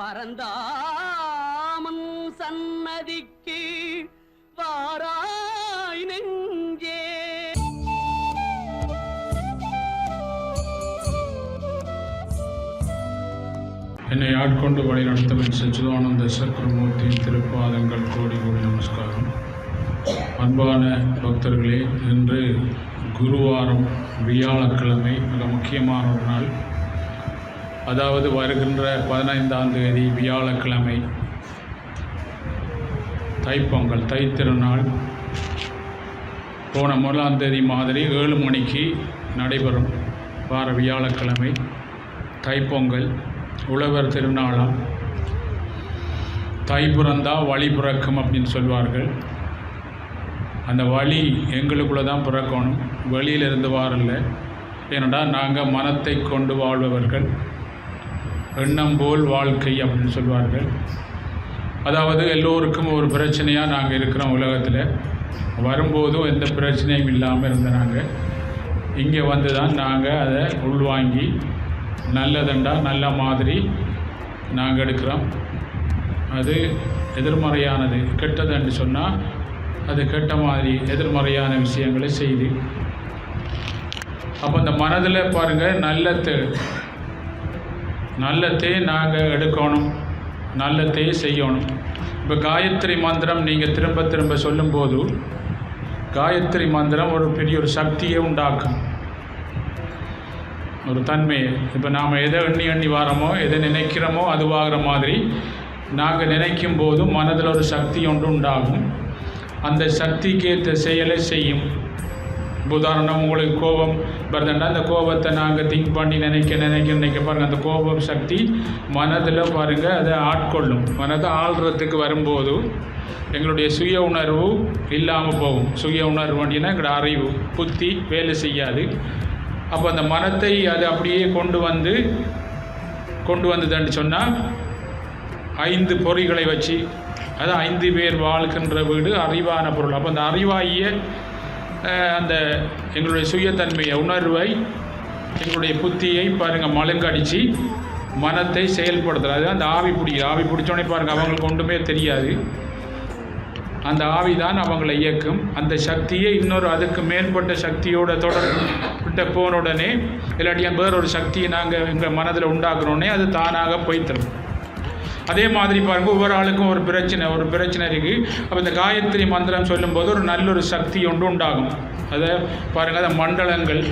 பரந்தாமன் சன்னதிக்கு வாராய் நெஞ்சே. என்னை ஆட்கொண்டு வழி நடத்தவன் சச்சிதானந்த சக்கரமூர்த்தியின் திருப்பாதங்கள் கோடி கோடி நமஸ்காரம். அன்பான பக்தர்களே, இன்று குருவாரம், வியாழக்கிழமை, மிக முக்கியமான ஒரு நாள். அதாவது வருகின்ற 15ஆம் தேதி வியாழக்கிழமை தைப்பொங்கல், தைத்திருநாள். போன 1ஆம் தேதி மாதிரி 7 மணிக்கு நடைபெறும் வார வியாழக்கிழமை தைப்பொங்கல், உழவர் திருநாளாம். தை பிறந்தா வழி பிறக்கும் அப்படின்னு சொல்வார்கள். அந்த வழி எங்களுக்குள்ளே தான் பிறக்கணும், வெளியிலிருந்து வாரல்ல. ஏனெண்டா நாங்கள் மனத்தை கொண்டு வாழ்பவர்கள், எண்ணம் போல் வாழ்க்கை அப்படின்னு சொல்வார்கள். அதாவது எல்லோருக்கும் ஒரு பிரச்சனையாக நாங்கள் இருக்கிறோம் உலகத்தில். வரும்போதும் எந்த பிரச்சனையும் இல்லாமல் இருந்த நாங்கள் இங்கே வந்து தான் நாங்கள் அதை உள்வாங்கி நல்லதண்டா நல்ல மாதிரி நாங்கள் எடுக்கிறோம். அது எதிர்மறையானது கெட்டதுன்னு சொன்னால் அது கெட்ட மாதிரி எதிர்மறையான விஷயங்களை செய்து, அப்போ இந்த மனதில் பாருங்கள், நல்லத்தை நாங்கள் எடுக்கணும், நல்லத்தை செய்யணும். இப்போ காயத்ரி மந்திரம் நீங்கள் திரும்ப திரும்ப சொல்லும்போது காயத்ரி மந்திரம் ஒரு பெரிய ஒரு சக்தியை உண்டாக்கும், ஒரு தன்மையை. இப்போ நாம் எதை எண்ணி வாரமோ, எதை நினைக்கிறோமோ அதுவாகிற மாதிரி நாங்கள் நினைக்கும் போது மனதில் ஒரு சக்தி ஒன்று உண்டாகும். அந்த சக்திக்கு ஏற்ற செயலை செய்யும். உதாரணம், உங்களுக்கு கோபம் வருதுன்னா அந்த கோபத்தை நாங்கள் திங்க் பண்ணி நினைக்க பாருங்கள், அந்த கோபம் சக்தி மனதில் பாருங்கள் அதை ஆட்கொள்ளும். மனதை ஆள்றதுக்கு வரும்போது எங்களுடைய சுய உணர்வு இல்லாமல் போகும். சுய உணர்வு அப்படின்னா எங்களோட அறிவு, புத்தி வேலை செய்யாது. அப்போ அந்த மனத்தை அது அப்படியே கொண்டு வந்ததுன்னு சொன்னால் 5 பொறிகளை வச்சு, அது 5 பேர் வாழ்கின்ற வீடு அறிவான பொருள். அப்போ அந்த அறிவாகிய அந்த எங்களுடைய சுயத்தன்மையை, உணர்வை, எங்களுடைய புத்தியை பாருங்கள் மழுங்கடிச்சு மனத்தை செயல்படுத்துறது. அந்த ஆவி பிடிச்சோடனே பாருங்கள் அவங்களுக்கு ஒன்றுமே தெரியாது. அந்த ஆவி தான் அவங்களை இயக்கும். அந்த சக்தியை இன்னொரு அதுக்கு மேற்பட்ட சக்தியோட தொடர்பிட்ட போன உடனே, இல்லாட்டியா வேறொரு சக்தியை நாங்கள் எங்கள் மனதில் உண்டாக்குறோன்னே அது தானாக போய்த்தரும். அதே மாதிரி பாருங்கள், ஒவ்வொரு ஆளுக்கும் ஒரு பிரச்சனை இருக்குது. அப்போ இந்த காயத்ரி மந்திரம் சொல்லும்போது ஒரு நல்ல ஒரு சக்தி ஒன்று உண்டாகும். அதை பாருங்கள், அந்த மண்டலங்கள்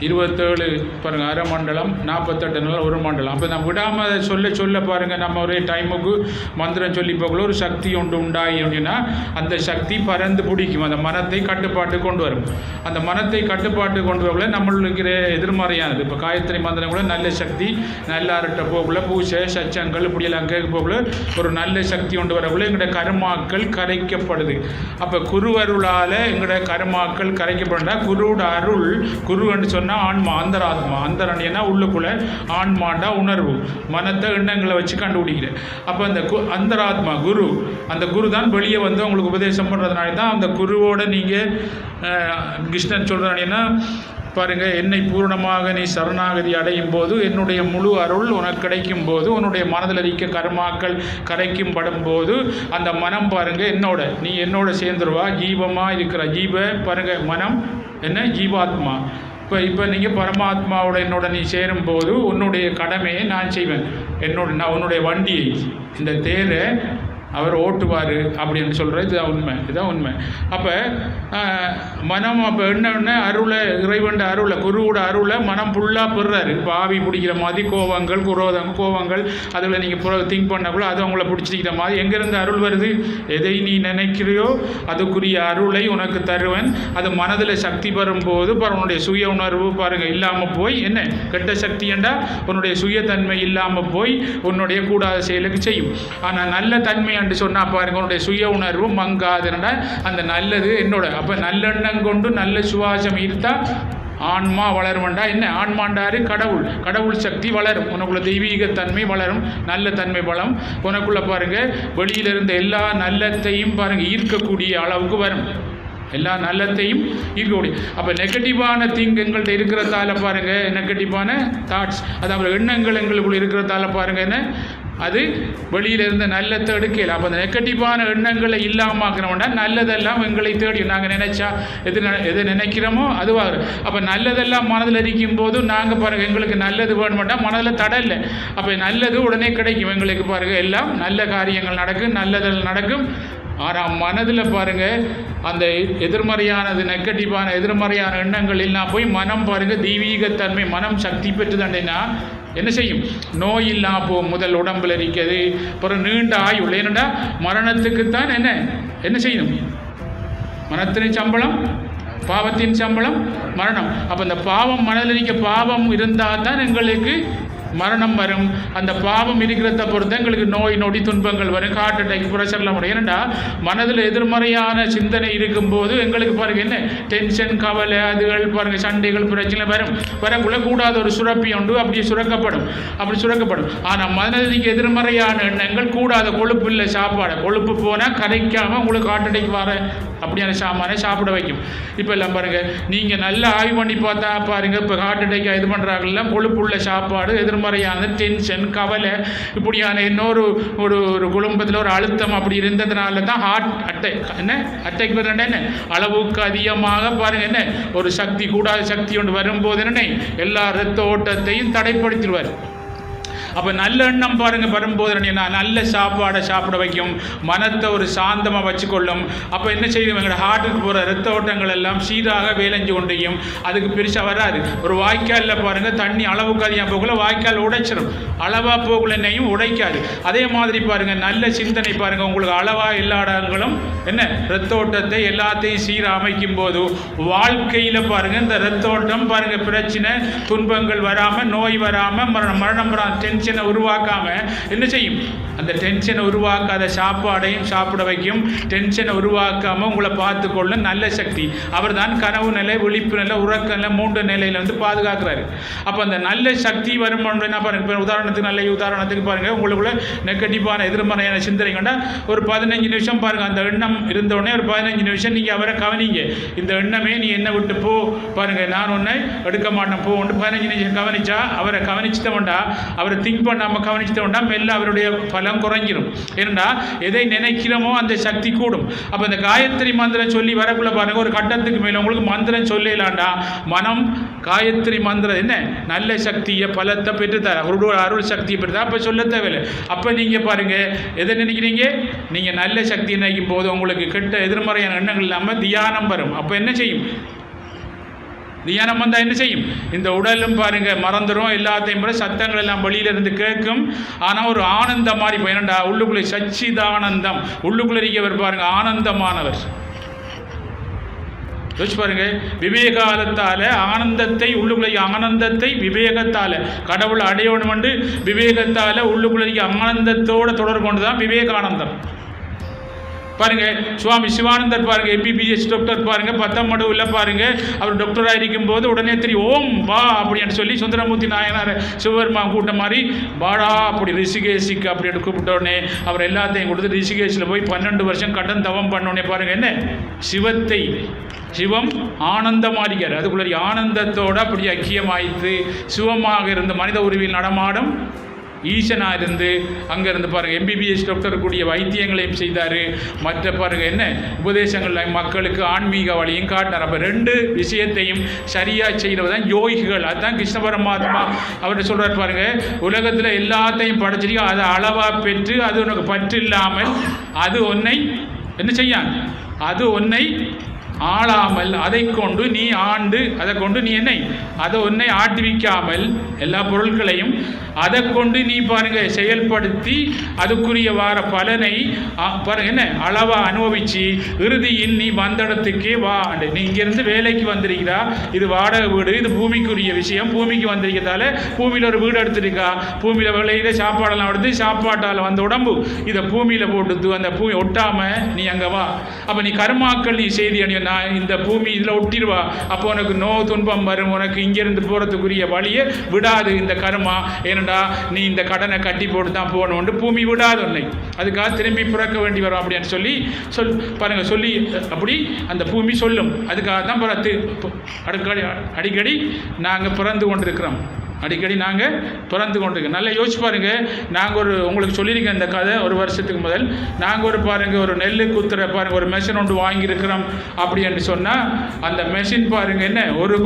27 பாருங்கள், அரை மண்டலம், 48 நாள் ஒரு மண்டலம். அப்போ நம்ம விடாமல் அதை சொல்ல பாருங்கள், நம்ம ஒரே டைமுக்கு மந்திரம் சொல்லி போகல ஒரு சக்தி ஒன்று உண்டாகி அப்படின்னா அந்த சக்தி பறந்து பிடிக்கும், அந்த மனத்தை கட்டுப்பாட்டு கொண்டு வரும். அந்த மனத்தை கட்டுப்பாட்டு கொண்டு வரக்குள்ள நம்மளுக்கு எதிர்மறையானது. இப்போ காயத்ரி மந்திரம் கூட நல்ல சக்தி, நல்லார்கிட்ட போகக்குள்ள பூசை சச்சங்கள் இப்படியெல்லாம் கேட்க போகக்குள்ள ஒரு நல்ல சக்தி கொண்டு வரக்குள்ள எங்களோட கருமாக்கள் கரைக்கப்படுது. அப்போ குருவருளால் எங்களோட கருமாக்கள் கரைக்கப்படுறா. குருவோட அருள், குருன்னு சொன்னால் ஆன்மா, அந்தராத்மா. அந்தரணியனா உள்ளுக்குள்ள, ஆன்மாண்டா உணர்வு, மனத்தை எண்ணங்களை வச்சு கண்டுபிடிக்கிறேன். அப்போ அந்த அந்தராத்மா குரு, அந்த குரு தான் வெளியே வந்து உங்களுக்கு உபதேசம் பண்ணுறதுனால தான் அந்த குருவோட நீங்கள் கிருஷ்ணன் சொல்கிறாங்கன்னா பாருங்கள், என்னை பூர்ணமாக நீ சரணாகதி அடையும் போது, என்னுடைய முழு அருள் உனக்கு கிடைக்கும் போது, உன்னுடைய மனதில் இருக்க கர்மாக்கள் கரைக்கும் படும் போது அந்த மனம் பாருங்கள் நீ என்னோட சேர்ந்துருவா. ஜீவமாக இருக்கிற ஜீவ பாருங்கள், மனம் என்ன ஜீவாத்மா. இப்போ நீங்கள் பரமாத்மாவோட என்னோட நீ சேரும்போது உன்னுடைய கடமையை நான் செய்வேன். நான் உன்னுடைய வண்டியை, இந்த தேரை அவர் ஓட்டுவார் அப்படின்னு சொல்கிறது இதுதான் உண்மை. அப்போ மனம் அப்போ என்ன அருளை, இறைவண்ட அருளை, குருவோட அருளை மனம் ஃபுல்லாக பெறுறாரு. இப்போ ஆவி பிடிக்கிற மாதிரி கோபங்கள், கோபங்கள் அதில் நீங்கள் திங்க் பண்ணக்குள்ள அது அவங்கள பிடிச்சிருக்கிற மாதிரி எங்கேருந்து அருள் வருது? எதை நீ நினைக்கிறையோ அதுக்குரிய அருளை உனக்கு தருவன். அது மனதில் சக்தி பெறும்போது உன்னுடைய சுய உணர்வு பாருங்கள் இல்லாமல் போய், என்ன கெட்ட சக்தி என்றால் உன்னுடைய சுயத்தன்மை இல்லாமல் போய் உன்னுடைய கூடாத செயலுக்கு செய்யும். ஆனால் நல்ல தன்மை என்று சொன்னால் பாருங்க, உன்னுடைய சுய உணர்வு மங்காதுன்னா அந்த நல்லது என்னோட. அப்போ நல்லெண்ணம் கொண்டு நல்ல சுவாசம் இருந்தால் ஆன்மா வளரும்டா. என்ன ஆன்மாண்டாரு? கடவுள் சக்தி வளரும். உனக்குள்ள தெய்வீகத்தன்மை வளரும், நல்ல தன்மை பலம் உனக்குள்ள பாருங்கள் வெளியிலிருந்து எல்லா நல்லத்தையும் பாருங்கள் ஈர்க்கக்கூடிய அளவுக்கு வரும். எல்லா நல்லத்தையும் இருக்கக்கூடிய. அப்போ நெகட்டிவான திங்க் எங்கள்கிட்ட இருக்கிறதால பாருங்கள், நெகட்டிவான தாட்ஸ் அதாவது எண்ணங்கள் எங்களுக்குள்ள இருக்கிறதால பாருங்கள் என்ன அது வெளியில் இருந்த நல்லத்தை எடுக்கல. அப்போ அந்த நெகட்டிவான எண்ணங்களை இல்லாமக்கிறோம்னா நல்லதெல்லாம் எங்களை தேடி நாங்கள் நினைச்சா எது நினைக்கிறோமோ அதுவாக. அப்போ நல்லதெல்லாம் மனதில் இருக்கும் போது நாங்கள் பாருங்கள் எங்களுக்கு நல்லது வேணுமெண்டா மனதில் தடலை. அப்போ நல்லது உடனே கிடைக்கும் எங்களுக்கு பாருங்கள், எல்லாம் நல்ல காரியங்கள் நடக்கும், நல்லதில் நடக்கும். ஆனால் மனதில் பாருங்கள் அந்த எதிர்மறையானது நெகட்டிவான எதிர்மறையான எண்ணங்கள் எல்லாம் போய் மனம் பாருங்கள் தெய்வீகத்தன்மை மனம் சக்தி பெற்றுதாண்டேன்னா என்ன செய்யும்? நோய் இல்லாமல் போகும். முதல் உடம்பில் இருக்கிறது, அப்புறம் நீண்ட ஆயுள். ஏனெண்டா மரணத்துக்குத்தான் என்ன செய்யணும்? மரணத்தின் சம்பளம் பாவத்தின் சம்பளம் மரணம். அப்போ இந்த பாவம் மனதில் இருக்க பாவம் இருந்தால் தான் எங்களுக்கு மரணம் வரும். அந்த பாவம் இருக்கிறத பொறுத்து எங்களுக்கு நோய் நொடி துன்பங்கள் வரும், ஹார்ட் அட்டாக், ப்ரெஷர்லாம் வரும். ஏன்னா மனதில் எதிர்மறையான சிந்தனை இருக்கும்போது எங்களுக்கு பாருங்கள் என்ன டென்ஷன் கவலை அதுகள் பாருங்கள் சண்டைகள் பிரச்சனை வரக்குள்ள கூடாத ஒரு சுரப்பி உண்டு, அப்படியே சுரக்கப்படும். ஆனால் மனதிற்கு எதிர்மறையான எண்ணங்கள் கூடாத கொழுப்பு இல்லை சாப்பாடு, கொழுப்பு போனால் கரைக்காமல் உங்களுக்கு ஹார்ட் அட்டாக் வர அப்படியான சாமானை சாப்பிட வைக்கும். இப்போ எல்லாம் பாருங்கள் நீங்கள் நல்லா ஆய்வு பண்ணி பார்த்தா பாருங்கள் இப்போ ஹார்ட் அட்டாக் இது பண்ணுறாங்கல்ல கொழுப்பு உள்ள சாப்பாடு எதிர்மறையான டென்ஷன் கவலை இப்படியான இன்னொரு ஒரு குடும்பத்தில் ஒரு அழுத்தம் அப்படி இருந்ததுனால தான் ஹார்ட் அட்டாக் என்ன அளவுக்கு அதிகமாக பாருங்கள் என்ன ஒரு சக்தி கூடாத சக்தி ஒன்று வரும்போது என்ன எல்லா இரத்த ஓட்டத்தையும் தடைப்படுத்திடுவார். அப்போ நல்ல எண்ணம் பாருங்கள் வரும்போது நல்ல சாப்பாடை சாப்பிட வைக்கும், மனத்தை ஒரு சாந்தமாக வச்சுக்கொள்ளும். அப்போ என்ன செய்யும்? எங்களோட ஹார்ட்டுக்கு போகிற இரத்த ஓட்டங்கள் எல்லாம் சீராக வேலைஞ்சு கொண்டையும் அதுக்கு பெருசாக வராது. ஒரு வாய்க்காலில் பாருங்கள் தண்ணி அளவுக்கு அதிகம் போகல வாய்க்கால் உடைச்சிடும், அளவாக போகலன்னையும் உடைக்காது. அதே மாதிரி பாருங்கள் நல்ல சிந்தனை பாருங்கள் உங்களுக்கு அளவாக எல்லா இடங்களும் இரத்த ஓட்டத்தை எல்லாத்தையும் சீராக அமைக்கும் போது வாழ்க்கையில் பாருங்கள் இந்த இரத்த ஓட்டம் பாருங்கள் பிரச்சனை துன்பங்கள் வராமல் நோய் வராமல் மரணம் டென்ஷனை உருவாக்காம என்ன செய்யும்? அந்த டென்ஷனை உருவாக்காத சாப்பாடையும் சாப்பிட வைக்கும். டென்ஷனை உருவாக்காமல் உங்களை பார்த்துக்கொள்ள நல்ல சக்தி. அவர் தான் கனவு நிலை விழிப்பு நிலை உறக்க நிலை 3 நிலையில் பாதுகாக்கிறாரு. அப்போ அந்த நல்ல சக்தி வரும் பாருங்க. உதாரணத்துக்கு பாருங்கள் உங்களுக்குள்ள நெகட்டிவான எதிர்மறையான சிந்தனை கொண்டா ஒரு 15 நிமிஷம் பாருங்கள் அந்த எண்ணம் இருந்தோடனே ஒரு 15 நிமிஷம் நீங்கள் அவரை கவனிங்க. இந்த எண்ணமே நீ என்ன விட்டு போ பாருங்கள், நான் ஒன்றை எடுக்க மாட்டேன் போ 15 நிமிஷம் கவனிச்சா அவரை கவனிச்சுட்டோம்டா அவரை திங்க் பண்ணாமல் கவனிச்சுட்டோம்டா மெல்ல அவருடைய பலம் குறைஞ்சிடும். ஏன்னா எதை நினைக்கிறோமோ அந்த சக்தி கூடும். அப்போ இந்த காயத்ரி மந்திரம் சொல்லி வரக்குள்ள பாருங்க ஒரு கட்டத்துக்கு மேலே உங்களுக்கு மந்திரம் சொல்லலாண்டா மனம் காயத்ரி மந்திரம் நல்ல சக்தியை பலத்தை பெற்றுத்தார், அவருடைய அருள் சக்தியை பெற்றுத்தார். அப்போ சொல்ல தேவையில்லை. அப்போ நீங்கள் பாருங்கள் எதை நினைக்கிறீங்க? நீங்கள் நல்ல சக்தி நினைக்கும் போது உங்களுக்கு கெட்ட எதிர்மறையான எண்ணங்கள் இல்லாமல் தியானம் வரும். அப்போ என்ன செய்யும்? தியானம் வந்தால் என்ன செய்யும்? இந்த உடலும் பாருங்கள் மறந்துடும், எல்லாத்தையும் போல சத்தங்கள் எல்லாம் வெளியிலிருந்து கேட்கும். ஆனால் ஒரு ஆனந்தம் மாதிரி போயிடா உள்ளுக்குள்ளே சச்சிதானந்தம் உள்ளுக்குள்ளே இருக்கவர் பாருங்கள் ஆனந்தமானவர். யோசிச்சு பாருங்க, விவேகாலத்தால் ஆனந்தத்தை உள்ளுக்குள்ளே ஆனந்தத்தை விவேகத்தால் கடவுளை அடையணும் என்று விவேகத்தால் உள்ளுக்குள்ளே ஆனந்தத்தோடு தொடர்பு கொண்டு தான் விவேகானந்தம். பாருங்க சுவாமி சிவானந்தர் பாருங்க MBBS டாக்டர் பாருங்க 10ஆம் மடுவில் பாருங்க அவர் டாக்டராக இருக்கும்போது உடனே தெரியும் ஓம் வா அப்படின்னு சொல்லி சுந்தரமூர்த்தி நாயனார் சிவபெருமா கூட்டம் மாதிரி வாடா அப்படி ரிஷிகேஷுக்கு அப்படின்னு கூப்பிட்ட உடனே அவர் எல்லாத்தையும் கொடுத்து ரிஷிகேஷில் போய் 12 வருஷம் கடன் தவம் பண்ணோடனே பாருங்க என்ன சிவம் ஆனந்தமாக இருக்கார். அதுக்குள்ள ஆனந்தத்தோடு அப்படி ஐக்கியமாயிற்று சிவமாக இருந்து மனித உருவில் நடமாடும் ஈசனாக இருந்து அங்கேருந்து பாருங்கள் MBBS டாக்டர் கூடிய வைத்தியங்களையும் செய்தார். மற்ற பாருங்கள் உபதேசங்கள் மக்களுக்கு ஆன்மீக வழியும் காட்டினார். அப்போ 2 விஷயத்தையும் சரியாக செய்கிறவர் தான் யோகிகள். அதுதான் கிருஷ்ண பரமாத்மா அவர்கிட்ட சொல்கிறார் பாருங்கள், உலகத்தில் எல்லாத்தையும் படைச்சிருக்க அதை அளவாக பெற்று அது உனக்கு பற்று இல்லாமல் அது ஒன்றை என்ன செய்யான், அது ஒன்றை ஆளாமல் அதை கொண்டு நீ ஆண்டு அதை கொண்டு நீ அதை ஒன்றை ஆட்டுவிக்காமல் எல்லா பொருட்களையும் அதை கொண்டு நீ பாருங்க செயல்படுத்தி அதுக்குரிய வார பலனை பாருங்க அளவா அனுபவிச்சு இறுதியில் நீ வந்த இடத்துக்கே வா. நீ இங்கிருந்து வேலைக்கு வந்திருக்கிறா, இது வாடகை வீடு, இது பூமிக்குரிய விஷயம். பூமிக்கு வந்திருக்கிறதால பூமியில் ஒரு வீடு எடுத்துருக்கா, பூமியில் விளையில சாப்பாடெல்லாம் எடுத்து சாப்பாட்டால் வந்த உடம்பு இதை பூமியில் போட்டுது அந்த பூமி ஒட்டாமல் நீ அங்கே வா. அப்போ நீ கர்மாக்கள் நீ செய்தி அணிய நான் இந்த பூமி இதில் ஒட்டிடுவா, அப்போ உனக்கு துன்பம் வரும், உனக்கு இங்கேருந்து போகிறதுக்குரிய வழியை விடாது இந்த கர்மா, ஏனண்டா நீ இந்த கடனை கட்டி போட்டு தான் போகணும்னு பூமி விடாது உன்னை, அதுக்காக திரும்பி பிறக்க வேண்டி வரும் அப்படின்னு சொல்லி பாருங்கள் சொல்லி அப்படி அந்த பூமி சொல்லும். அதுக்காக தான் அடிக்கடி நாங்கள் பிறந்து கொண்டிருக்கிறோம், அடிக்கடி நாங்கள் பிறந்து கொண்டிருக்கோம். நல்லா யோசிச்சு பாருங்கள். நாங்கள் உங்களுக்கு சொல்லியிருக்கேன் இந்த கதை ஒரு வருஷத்துக்கு முதல். நாங்கள் ஒரு நெல் குத்துற ஒரு மெஷின் ஒன்று வாங்கியிருக்கிறோம் அப்படின்னு சொன்னால் அந்த மெஷின் பாருங்கள் என்ன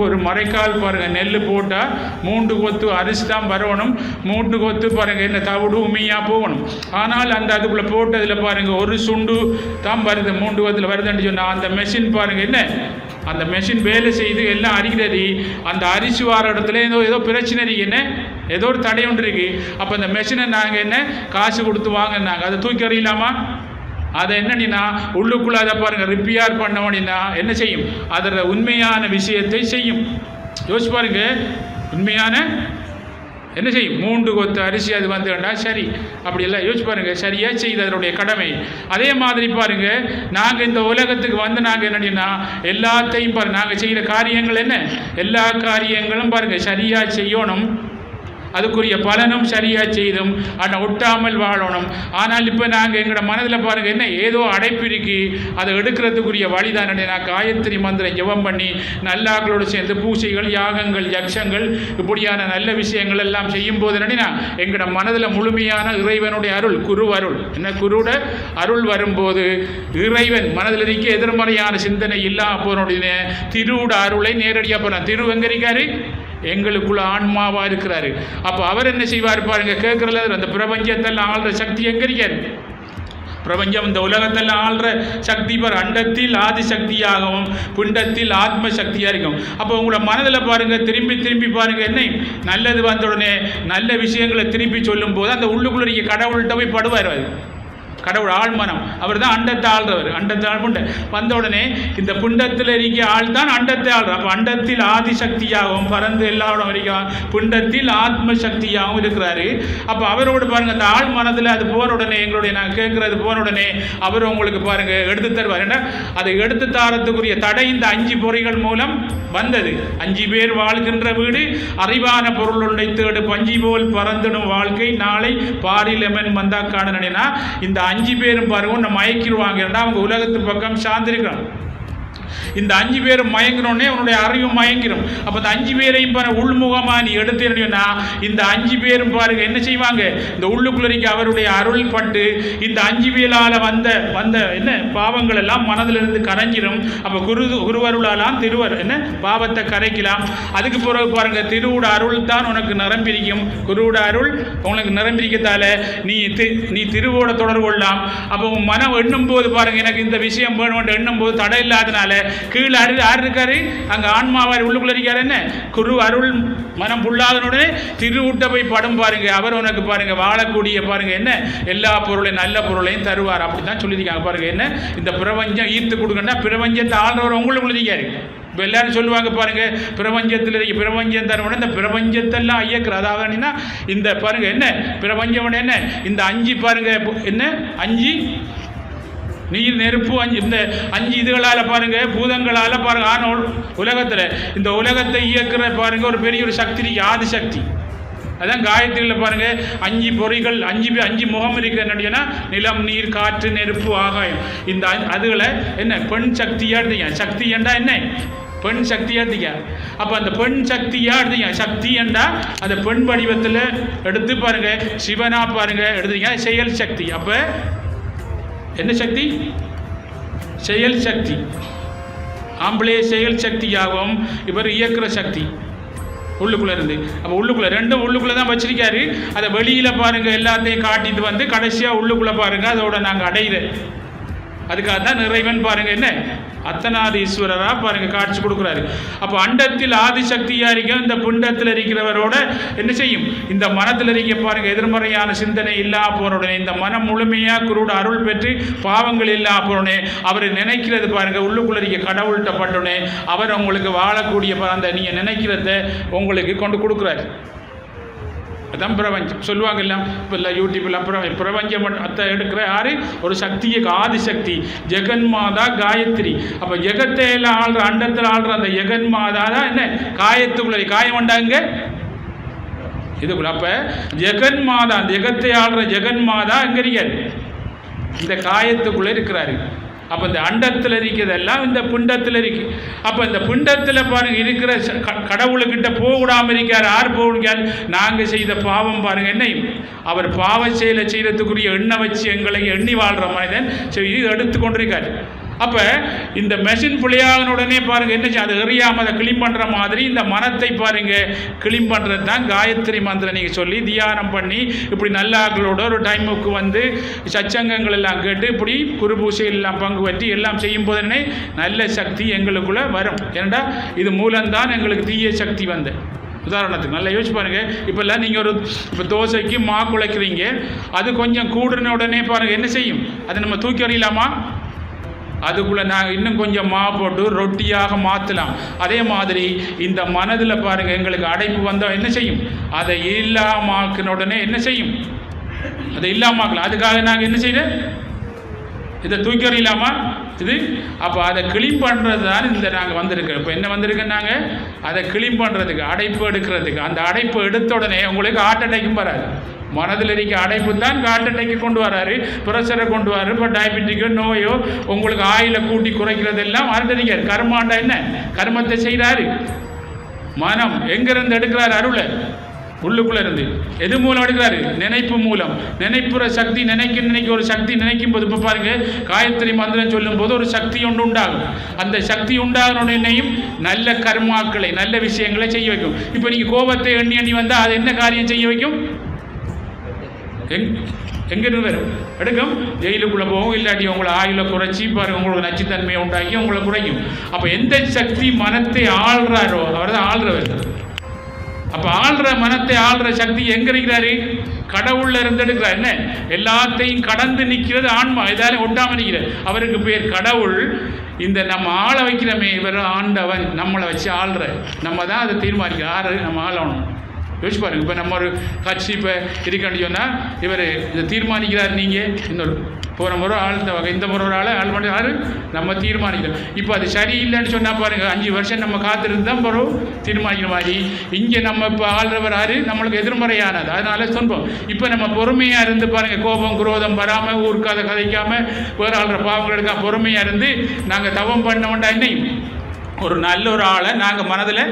ஒரு மரைக்கால் பாருங்கள் நெல் போட்டால் 3 கொத்து அரிசி தான் வரணும், 3 கொத்து பாருங்கள் என்ன தவிடு உமையாக போகணும். ஆனால் அந்த அதுக்குள்ளே போட்டதில் பாருங்கள் ஒரு சுண்டு தான் வருது, 3 கொத்தில் வருதுன்னு சொன்னால் அந்த மெஷின் பாருங்கள் என்ன அந்த மெஷின் வேலை செய்து எல்லாம் அரிக்கிறது. அந்த அரிசி வார இடத்துல ஏதோ பிரச்சனை என்ன ஏதோ ஒரு தடை ஒன்று இருக்குது. அப்போ அந்த மெஷினை நாங்கள் என்ன காசு கொடுத்து வாங்கினாங்க, அதை தூக்கி அறியலாமா? அதை என்னன்னா உள்ளுக்குள்ளே அதை பாருங்கள் ரிப்பேர் பண்ணோம்னா என்ன செய்யும், அதோட உண்மையான விஷயத்தை செய்யும். யோசிச்சு பாருங்க, உண்மையான என்ன செய்யும், 3 கொத்து அரிசி அது வந்துடா சரி, அப்படியெல்லாம் யோசிச்சு பாருங்கள், சரியாக செய்து அதனுடைய கடமை. அதே மாதிரி பாருங்கள், நாங்கள் இந்த உலகத்துக்கு வந்து நாங்கள் என்னன்னா எல்லாத்தையும் பாருங்கள், நாங்கள் செய்கிற காரியங்கள் என்ன, எல்லா காரியங்களும் பாருங்கள் சரியாக செய்யணும், அதுக்குரிய பலனும் சரியாக செய்தும் ஆனால் ஒட்டாமல் வாழணும். ஆனால் இப்போ நாங்கள் எங்களோட மனதில் பாருங்கள் என்ன ஏதோ அடைப்பு இருக்கு, அதை எடுக்கிறதுக்குரிய வழிதான். நான் காயத்ரி மந்திரம் ஜெபம் பண்ணி நல்லாக்களோடு சேர்ந்து பூசைகள் யாகங்கள் யக்ஷங்கள் இப்படியான நல்ல விஷயங்கள் எல்லாம் செய்யும் போது என்னன்னா எங்களோட மனதில் முழுமையான இறைவனுடைய அருள் குரு அருள் என்ன குருட அருள் வரும்போது இறைவன் மனதில் இருக்க எதிர்மறையான சிந்தனை இல்லாமல் போனுடைய திருவுட அருளை நேரடியாக போனார். திரு எங்க இருக்காரு, எங்களுக்குள்ள ஆன்மாவாக இருக்கிறாரு. அப்போ அவர் என்ன செய்வார் பாருங்க, கேட்கறதுல அந்த பிரபஞ்சத்தெல்லாம் ஆள்ற சக்தி எங்க இருக்காரு, பிரபஞ்சம் இந்த உலகத்தெல்லாம் ஆள்ற சக்தி பார் அண்டத்தில் ஆதி சக்தியாகவும் பிண்டத்தில் ஆத்ம சக்தியாக இருக்கும். அப்போ உங்களோட மனதில் பாருங்கள் திரும்பி பாருங்கள் என்ன நல்லது வந்த உடனே நல்ல விஷயங்களை திருப்பி சொல்லும் போது அந்த உள்ளுக்குள்ள இருக்க கடவுள்கிட்ட போய் படுவார். கடவுள் ஆழ்மனம், அவர் தான் அண்டத்தை ஆள்றவர். அண்டத்தை ஆள்புண்ட வந்த உடனே இந்த புண்டத்தில் இருக்க ஆள் தான் அண்டத்தை ஆள்றார். அப்போ அண்டத்தில் ஆதி சக்தியாகவும் பறந்து எல்லாரோட வரைக்கும் புண்டத்தில் ஆத்ம சக்தியாகவும் இருக்கிறாரு. அப்போ அவரோடு பாருங்கள் அந்த ஆள் மனதில் அது போன உடனே எங்களுடைய நான் கேட்குறது போன உடனே அவர் உங்களுக்கு பாருங்கள் எடுத்து தருவார். ஏன்னா அதை எடுத்து தாரத்துக்குரிய தடை இந்த 5 பொறிகள் மூலம் வந்தது. 5 பேர் வாழ்கின்ற வீடு அறிவான பொருளுடைய தேடு பஞ்சி போல் பறந்துடும் வாழ்க்கை நாளை பாரிலெமன் மந்தாக்காடுனா இந்த 5 பேரும் பாருங்க உன்னை மயக்கிடுவாங்க. அவங்க உலகத்து பக்கம் சார்ந்திருக்கிறோம். இந்த 5 பேரும் மயங்கினோடனே உன்னுடைய அறிவு மயங்கிடும். அப்போ இந்த 5 பேரையும் பாருங்க உள்முகமாக நீ எடுத்துனா இந்த 5 பேரும் பாருங்க என்ன செய்வாங்க, இந்த உள்ளுக்குள்ளரிக்கு அவருடைய அருள் பட்டு இந்த 5 பேரால் வந்த என்ன பாவங்கள் எல்லாம் மனதிலிருந்து கரைஞ்சிடும். அப்போ குருவருளாலாம் திருவர் என்ன பாவத்தை கரைக்கலாம். அதுக்கு பிறகு பாருங்க திருவுட அருள் தான் உனக்கு நிரம்பிரிக்கும். குருவுட அருள் உனக்கு நிரம்பிரிக்கத்தால நீ திருவோட தொடர்பு கொள்ளலாம். அப்போ உன் மனம் எண்ணும் போது பாருங்க எனக்கு இந்த விஷயம் வேணும் எண்ணும் போது தடை இல்லாதனால கீழே யார் இருக்காரு, அங்கே ஆன்மாவார் உள்ளுக்குள்ள இருக்காரு. என்ன குரு அருள் மனம் புல்லாதனுடனே திருவுட்ட போய் படம் பாருங்க, அவர் உனக்கு பாருங்க வாழக்கூடிய பாருங்க என்ன எல்லா பொருளையும் நல்ல பொருளையும் தருவார். அப்படித்தான் சொல்லியிருக்காங்க பாருங்க. என்ன இந்த பிரபஞ்சம் ஈர்த்து கொடுக்கணும்னா பிரபஞ்சத்தை ஆள்றவர் உங்களுக்குள்ள இருக்காரு. இப்போ எல்லாரும் சொல்லுவாங்க பாருங்க பிரபஞ்சத்தில் இருக்க பிரபஞ்சம் தருவோட இந்த பிரபஞ்சத்தெல்லாம் ஐயக்கிற அதாவது இந்த பாருங்க என்ன பிரபஞ்சம் என்ன இந்த 5 பாருங்க என்ன 5 நீர் நெருப்பு 5 இந்த 5 இதுகளால் பாருங்க பூதங்களால் பாருங்க ஆனால் உலகத்தில் இந்த உலகத்தை இயக்கிற பாருங்க ஒரு பெரிய ஒரு சக்தி ஆதி சக்தி. அதான் காயத்ரியில் பாருங்க 5 பொறிகள் 5 முகம் இருக்கிறன்னா நிலம் நீர் காற்று நெருப்பு ஆகாயம். இந்த அதுகளை என்ன பெண் சக்தியாக எடுத்தீங்க. சக்தி என்றா என்ன பெண் சக்தியாக எடுத்தீங்க. அப்போ அந்த பெண் சக்தியாக எடுத்தீங்க. சக்தி என்றா அந்த பெண் வடிவத்தில் எடுத்து பாருங்க சிவனா பாருங்க எடுத்தீங்க செயல் சக்தி. அப்போ என்ன சக்தி, செயல் சக்தி. ஆம்பளை செயல் சக்தியாகவும் இவர் இயக்குற சக்தி உள்ளுக்குள்ளே இருந்து. அப்போ உள்ளுக்குள்ளே ரெண்டும் உள்ளுக்குள்ளே தான் வச்சிருக்காரு. அதை வெளியில் பாருங்கள் எல்லாத்தையும் காட்டிட்டு வந்து கடைசியாக உள்ளுக்குள்ளே பாருங்கள் அதோட நாங்கள் அடையிறேன். அதுக்காக தான் இறைவன் பாருங்க என்ன அத்தனாதி ஈஸ்வரராக பாருங்க காட்சி கொடுக்குறாரு. அப்போ அண்டத்தில் ஆதிசக்தியாக இருக்க இந்த புண்டத்தில் இருக்கிறவரோட என்ன செய்யும், இந்த மனத்தில் இருக்க பாருங்க எதிர்மறையான சிந்தனை இல்லா போனவுடனே இந்த மனம் முழுமையாக குருட அருள் பெற்று பாவங்கள் இல்லா போனோடனே அவர் நினைக்கிறது பாருங்க உள்ளுக்குள்ள இருக்க கடவுள்கிட்ட பட்டோடனே அவர் உங்களுக்கு வாழக்கூடிய அந்த நீங்கள் நினைக்கிறத உங்களுக்கு கொண்டு கொடுக்குறாரு. அதான் பிரபஞ்சம் சொல்லுவாங்க எல்லாம் இப்போ இல்லை யூடியூப்பில் பிரபஞ்சம் அத்தை எடுக்கிற யாரு ஒரு சக்தியை ஆதிசக்தி ஜெகன்மாதா காயத்ரி. அப்போ ஜெகத்தை எல்லாம் ஆள்ற அண்டத்தில் ஆள்ற அந்த ஜெகன்மாதா தான் என்ன காயத்துக்குள்ள காயம் உண்டாங்க இதுக்குள்ள. அப்போ ஜெகன்மாதா அந்த ஜெகத்தை ஆள்ற ஜெகன்மாதா எங்க இருக்காரு இந்த காயத்துக்குள்ளே இருக்கிறாரு. அப்போ இந்த அண்டத்தில் இருக்கிறதெல்லாம் இந்த பிண்டத்தில் இருக்கு. அப்போ இந்த பிண்டத்தில் பாருங்க இருக்கிற கடவுளுக்கிட்ட போகக்கூடாமல் இருக்கார். யார் போகிறார்? நாங்கள் செய்த பாவம் பாருங்க என்னையும் அவர் பாவ செயலை செய்யறதுக்குரிய எண்ணெய் வச்சு எங்களை எண்ணி வாழ்கிற மனிதன் இது எடுத்து கொண்டிருக்காரு. அப்போ இந்த மெஷின் புளியாகன உடனே பாருங்க என்ன அது எறியாமல் அதை கிளீன் பண்ணுற மாதிரி இந்த மனத்தை பாருங்க கிளீன் பண்ணுறது தான் காயத்ரி மந்திரம். நீங்கள் சொல்லி தியானம் பண்ணி இப்படி நல்ல ஆக்களோட ஒரு டைமுக்கு வந்து சச்சங்கங்கள் எல்லாம் கேட்டு இப்படி குரு பூசைகள் எல்லாம் பங்கு பற்றி எல்லாம் செய்யும் போதுன்னே நல்ல சக்தி எங்களுக்குள்ளே வரும். ஏன்னா இது மூலம்தான் எங்களுக்கு தீய சக்தி வந்து. உதாரணத்துக்கு நல்லா யோசிச்சு பாருங்கள். இப்போல்லாம் நீங்கள் ஒரு இப்போ தோசைக்கு மா குழைக்கிறீங்க, அது கொஞ்சம் கூடுன உடனே பாருங்கள் என்ன செய்யும்? அதை நம்ம தூக்கி எறியலாமா? அதுக்குள்ளே நாங்கள் இன்னும் கொஞ்சம் மா போட்டு ரொட்டியாக மாற்றலாம். அதே மாதிரி இந்த மனதில் பாருங்கள் எங்களுக்கு அடைப்பு வந்தால் என்ன செய்யும்? அதை இல்லாமாக்கின உடனே என்ன செய்யும்? அதை இல்லாமாக்கலாம். அதுக்காக நாங்கள் என்ன செய்யணும்? இதை தூக்கி எறியலாமா இது? அப்போ அதை கிளீன் பண்ணுறது தான் இந்த நாங்கள் வந்திருக்கோம். இப்போ என்ன வந்திருக்கோம்? நாங்கள் அதை கிளீன் பண்ணுறதுக்கு, அடைப்பு எடுக்கிறதுக்கு. அந்த அடைப்பு எடுத்த உடனே உங்களுக்கு ஹார்ட் அட்டாக்கும் வராது. மனதில் இருக்க அடைப்பு தான் ஹார்ட் அட்டாக்கை கொண்டு வராரு, ப்ரெஷரை கொண்டு வராரு. இப்போ டயபெட்டிக்கோ நோயோ உங்களுக்கு ஆயிலை கூட்டி குறைக்கிறதெல்லாம் ஹார்ட் அடிக்காரு. கர்மாண்டா என்ன கர்மத்தை செய்கிறாரு? மனம் எங்கிருந்து எடுக்கிறாரு? அருளை உள்ளுக்குள்ளே இருந்து. எது மூலம் எடுக்கிறாரு? நினைப்பு மூலம். நினைப்புற சக்தி நினைக்க ஒரு சக்தி நினைக்கும் போது இப்போ பாருங்க காயத்ரி மந்திரம் சொல்லும் போது ஒரு சக்தி ஒன்று உண்டாகும். அந்த சக்தி உண்டாகணுன்னையும் நல்ல கர்மாக்களை நல்ல விஷயங்களை செய்ய வைக்கும். இப்போ நீங்கள் கோபத்தை எண்ணி வந்தால் அது என்ன காரியம் செய்ய வைக்கும்? எங்கிருந்து வரும்? எடுக்கும் ஜெயிலுக்குள்ளே போகும். இல்லாட்டி உங்களை ஆயுளை குறைச்சி பாருங்கள் உங்களுக்கு நச்சுத்தன்மையை உண்டாக்கி உங்களை குறைக்கும். அப்போ எந்த சக்தி மனத்தை ஆள்றாரோ அவர் தான் ஆள்றவர். அப்போ ஆள்ற மனத்தை ஆள்ற சக்தி எங்க இருக்கிறாரு? கடவுள்ல இருந்து எடுக்கிறார். என்ன எல்லாத்தையும் கடந்து நிற்கிறது ஆன்மா. இதால ஒட்டாம நிற்கிறார். அவருக்கு பேர் கடவுள். இந்த நம்ம ஆள வைக்கிறமே இவர் ஆண்டவன். நம்மளை வச்சு ஆள்ற நம்ம தான் அதை தீர்மானிக்கிற யாரு நம்ம ஆளணும். யோசிச்சு பாருங்க. இப்போ நம்ம ஒரு கட்சி இப்போ இருக்கான்னு சொன்னால் இவர் இதை தீர்மானிக்கிறார். நீங்கள் இன்னொரு போகிற முறை ஆள் இந்த வகை இந்த முறை ஒரு ஆள் பண்ணி யார் நம்ம தீர்மானிக்கிறோம். இப்போ அது சரியில்லைன்னு சொன்னால் பாருங்கள் 5 வருஷம் நம்ம காத்திருந்து தான் போகிறோம் தீர்மானிக்கிற மாதிரி. இங்கே நம்ம இப்போ ஆள்றவர் யார்? நம்மளுக்கு எதிர்மறையானது. அதனால சொல்வோம். இப்போ நம்ம பொறுமையாக இருந்து பாருங்கள், கோபம் குரோதம் வராமல் ஊருக்காத கதைக்காமல் வேறு ஆள்ற பாவங்கள் எடுக்காம பொறுமையாக இருந்து நாங்கள் தவம் பண்ண வேண்டாம். என்னையும் ஒரு நல்ல ஒரு ஆளை நாங்கள் மனதில்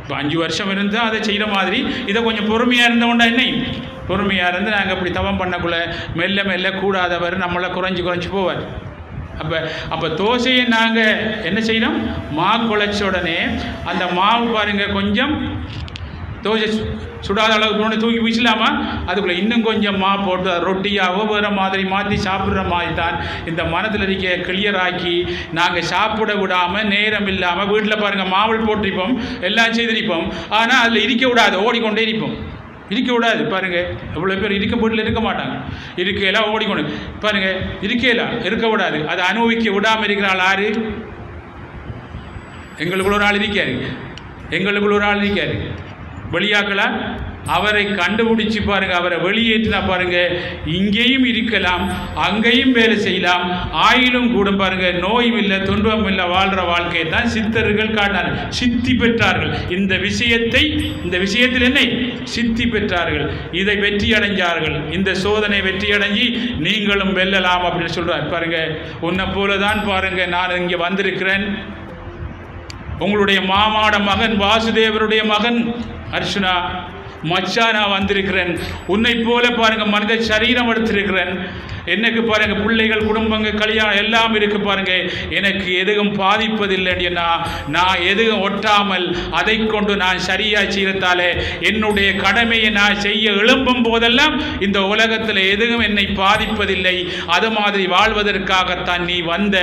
இப்போ 5 வருஷம் இருந்தால் அதை செய்கிற மாதிரி இதை கொஞ்சம் பொறுமையாக இருந்தவொண்டா என்னையும் பொறுமையாக இருந்து நாங்கள் இப்படி தவம் பண்ணக்குள்ள மெல்ல மெல்ல கூடாதவர் நம்மளை குறைஞ்சி போவார். அப்போ தோசையை நாங்கள் என்ன செய்யணும்? மா குழைச்ச உடனே அந்த மாவு பாருங்கள் கொஞ்சம் தோசை சுடாத அளவுக்கு போன தூக்கி வீசலாமா? அதுக்குள்ளே இன்னும் கொஞ்சம் மா போட்டு ரொட்டியாவோ வேறு மாதிரி மாற்றி சாப்பிட்ற மாதிரி தான் இந்த மனதில் இருக்க கிளியராக்கி நாங்கள் சாப்பிட விடாமல் நேரம் இல்லாமல் வீட்டில் பாருங்கள் மாவல் போட்டிருப்போம் எல்லாம் செய்திருப்போம். ஆனால் அதில் இருக்க விடாது, ஓடிக்கொண்டே இருப்போம். இருக்க விடாது பாருங்கள். எவ்வளோ பேர் இருக்க வீட்டில் இருக்க மாட்டாங்க, இருக்கையெல்லாம் ஓடிக்கொண்டு பாருங்கள். இருக்க விடாது. அதை அனுபவிக்க விடாமல் இருக்கிறாள் யாரு? எங்களுக்குள்ள ஒரு ஆள் இருக்காரு. வெளியாக்கலாம். அவரை கண்டுபிடிச்சி பாருங்க, அவரை வெளியேற்றினா பாருங்க இங்கேயும் இருக்கலாம் அங்கேயும் வேலை செய்யலாம், ஆயிலும் கூட பாருங்க நோயும் இல்லை துன்பம் இல்லை வாழ்கிற வாழ்க்கையை தான் சித்தர்கள் காட்டினார்கள். சித்தி பெற்றார்கள். இந்த விஷயத்தில் என்ன சித்தி பெற்றார்கள். இதை வெற்றி அடைஞ்சார்கள். இந்த சோதனை வெற்றி அடைஞ்சி நீங்களும் வெல்லலாம் அப்படின்னு சொல்றார். பாருங்க உன்னை போல தான் பாருங்க நான் இங்கே வந்திருக்கிறேன். உங்களுடைய மாமாட மகன் வாசுதேவருடைய மகன் அர்ச்சுனா மச்சானா வந்திருக்கிறேன். உன்னை போல பாருங்க மனித சரீரம் எடுத்திருக்கிறேன். எனக்கு பாருங்க பிள்ளைகள் குடும்பங்கள் கல்யாணம் எல்லாம் இருக்கு பாருங்க. எனக்கு எதுவும் பாதிப்பதில்லைன்னா நான் எதுவும் ஒட்டாமல் அதை கொண்டு நான் சரியாக செய்யறதாலே என்னுடைய கடமையை நான் செய்ய எழும்பும் போதெல்லாம் இந்த உலகத்தில் எதுவும் என்னை பாதிப்பதில்லை. அது மாதிரி வாழ்வதற்காகத்தான் நீ வந்த.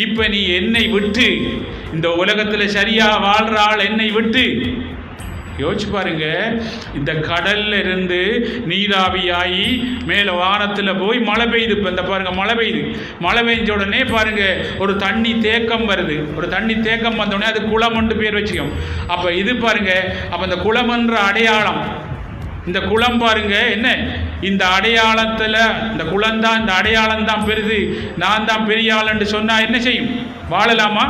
இப்போ நீ என்னை விட்டு இந்த உலகத்தில் சரியாக வாழ்கிற ஆள் என்னை விட்டு யோசிச்சு பாருங்க. இந்த கடல்ல இருந்து நீராவியாகி மேலே வானத்தில் போய் மழை பெய்யுது. இப்போ இந்த பாருங்க மழை பெய்ஞ்ச உடனே பாருங்க ஒரு தண்ணி தேக்கம் வருது. ஒரு தண்ணி தேக்கம் வந்தோடனே அது குளம்னு பேர் வச்சுக்கோம். அப்போ இது பாருங்க, அப்போ இந்த குளம்ன்ற அடையாளம் இந்த குளம் பாருங்க என்ன, இந்த அடையாளத்தில் இந்த குளம் தான், இந்த அடையாளம் தான் பெரிது, நான் தான் பெரிய ஆளுன்னு சொன்னால் என்ன செய்யும்? வாழலாமா?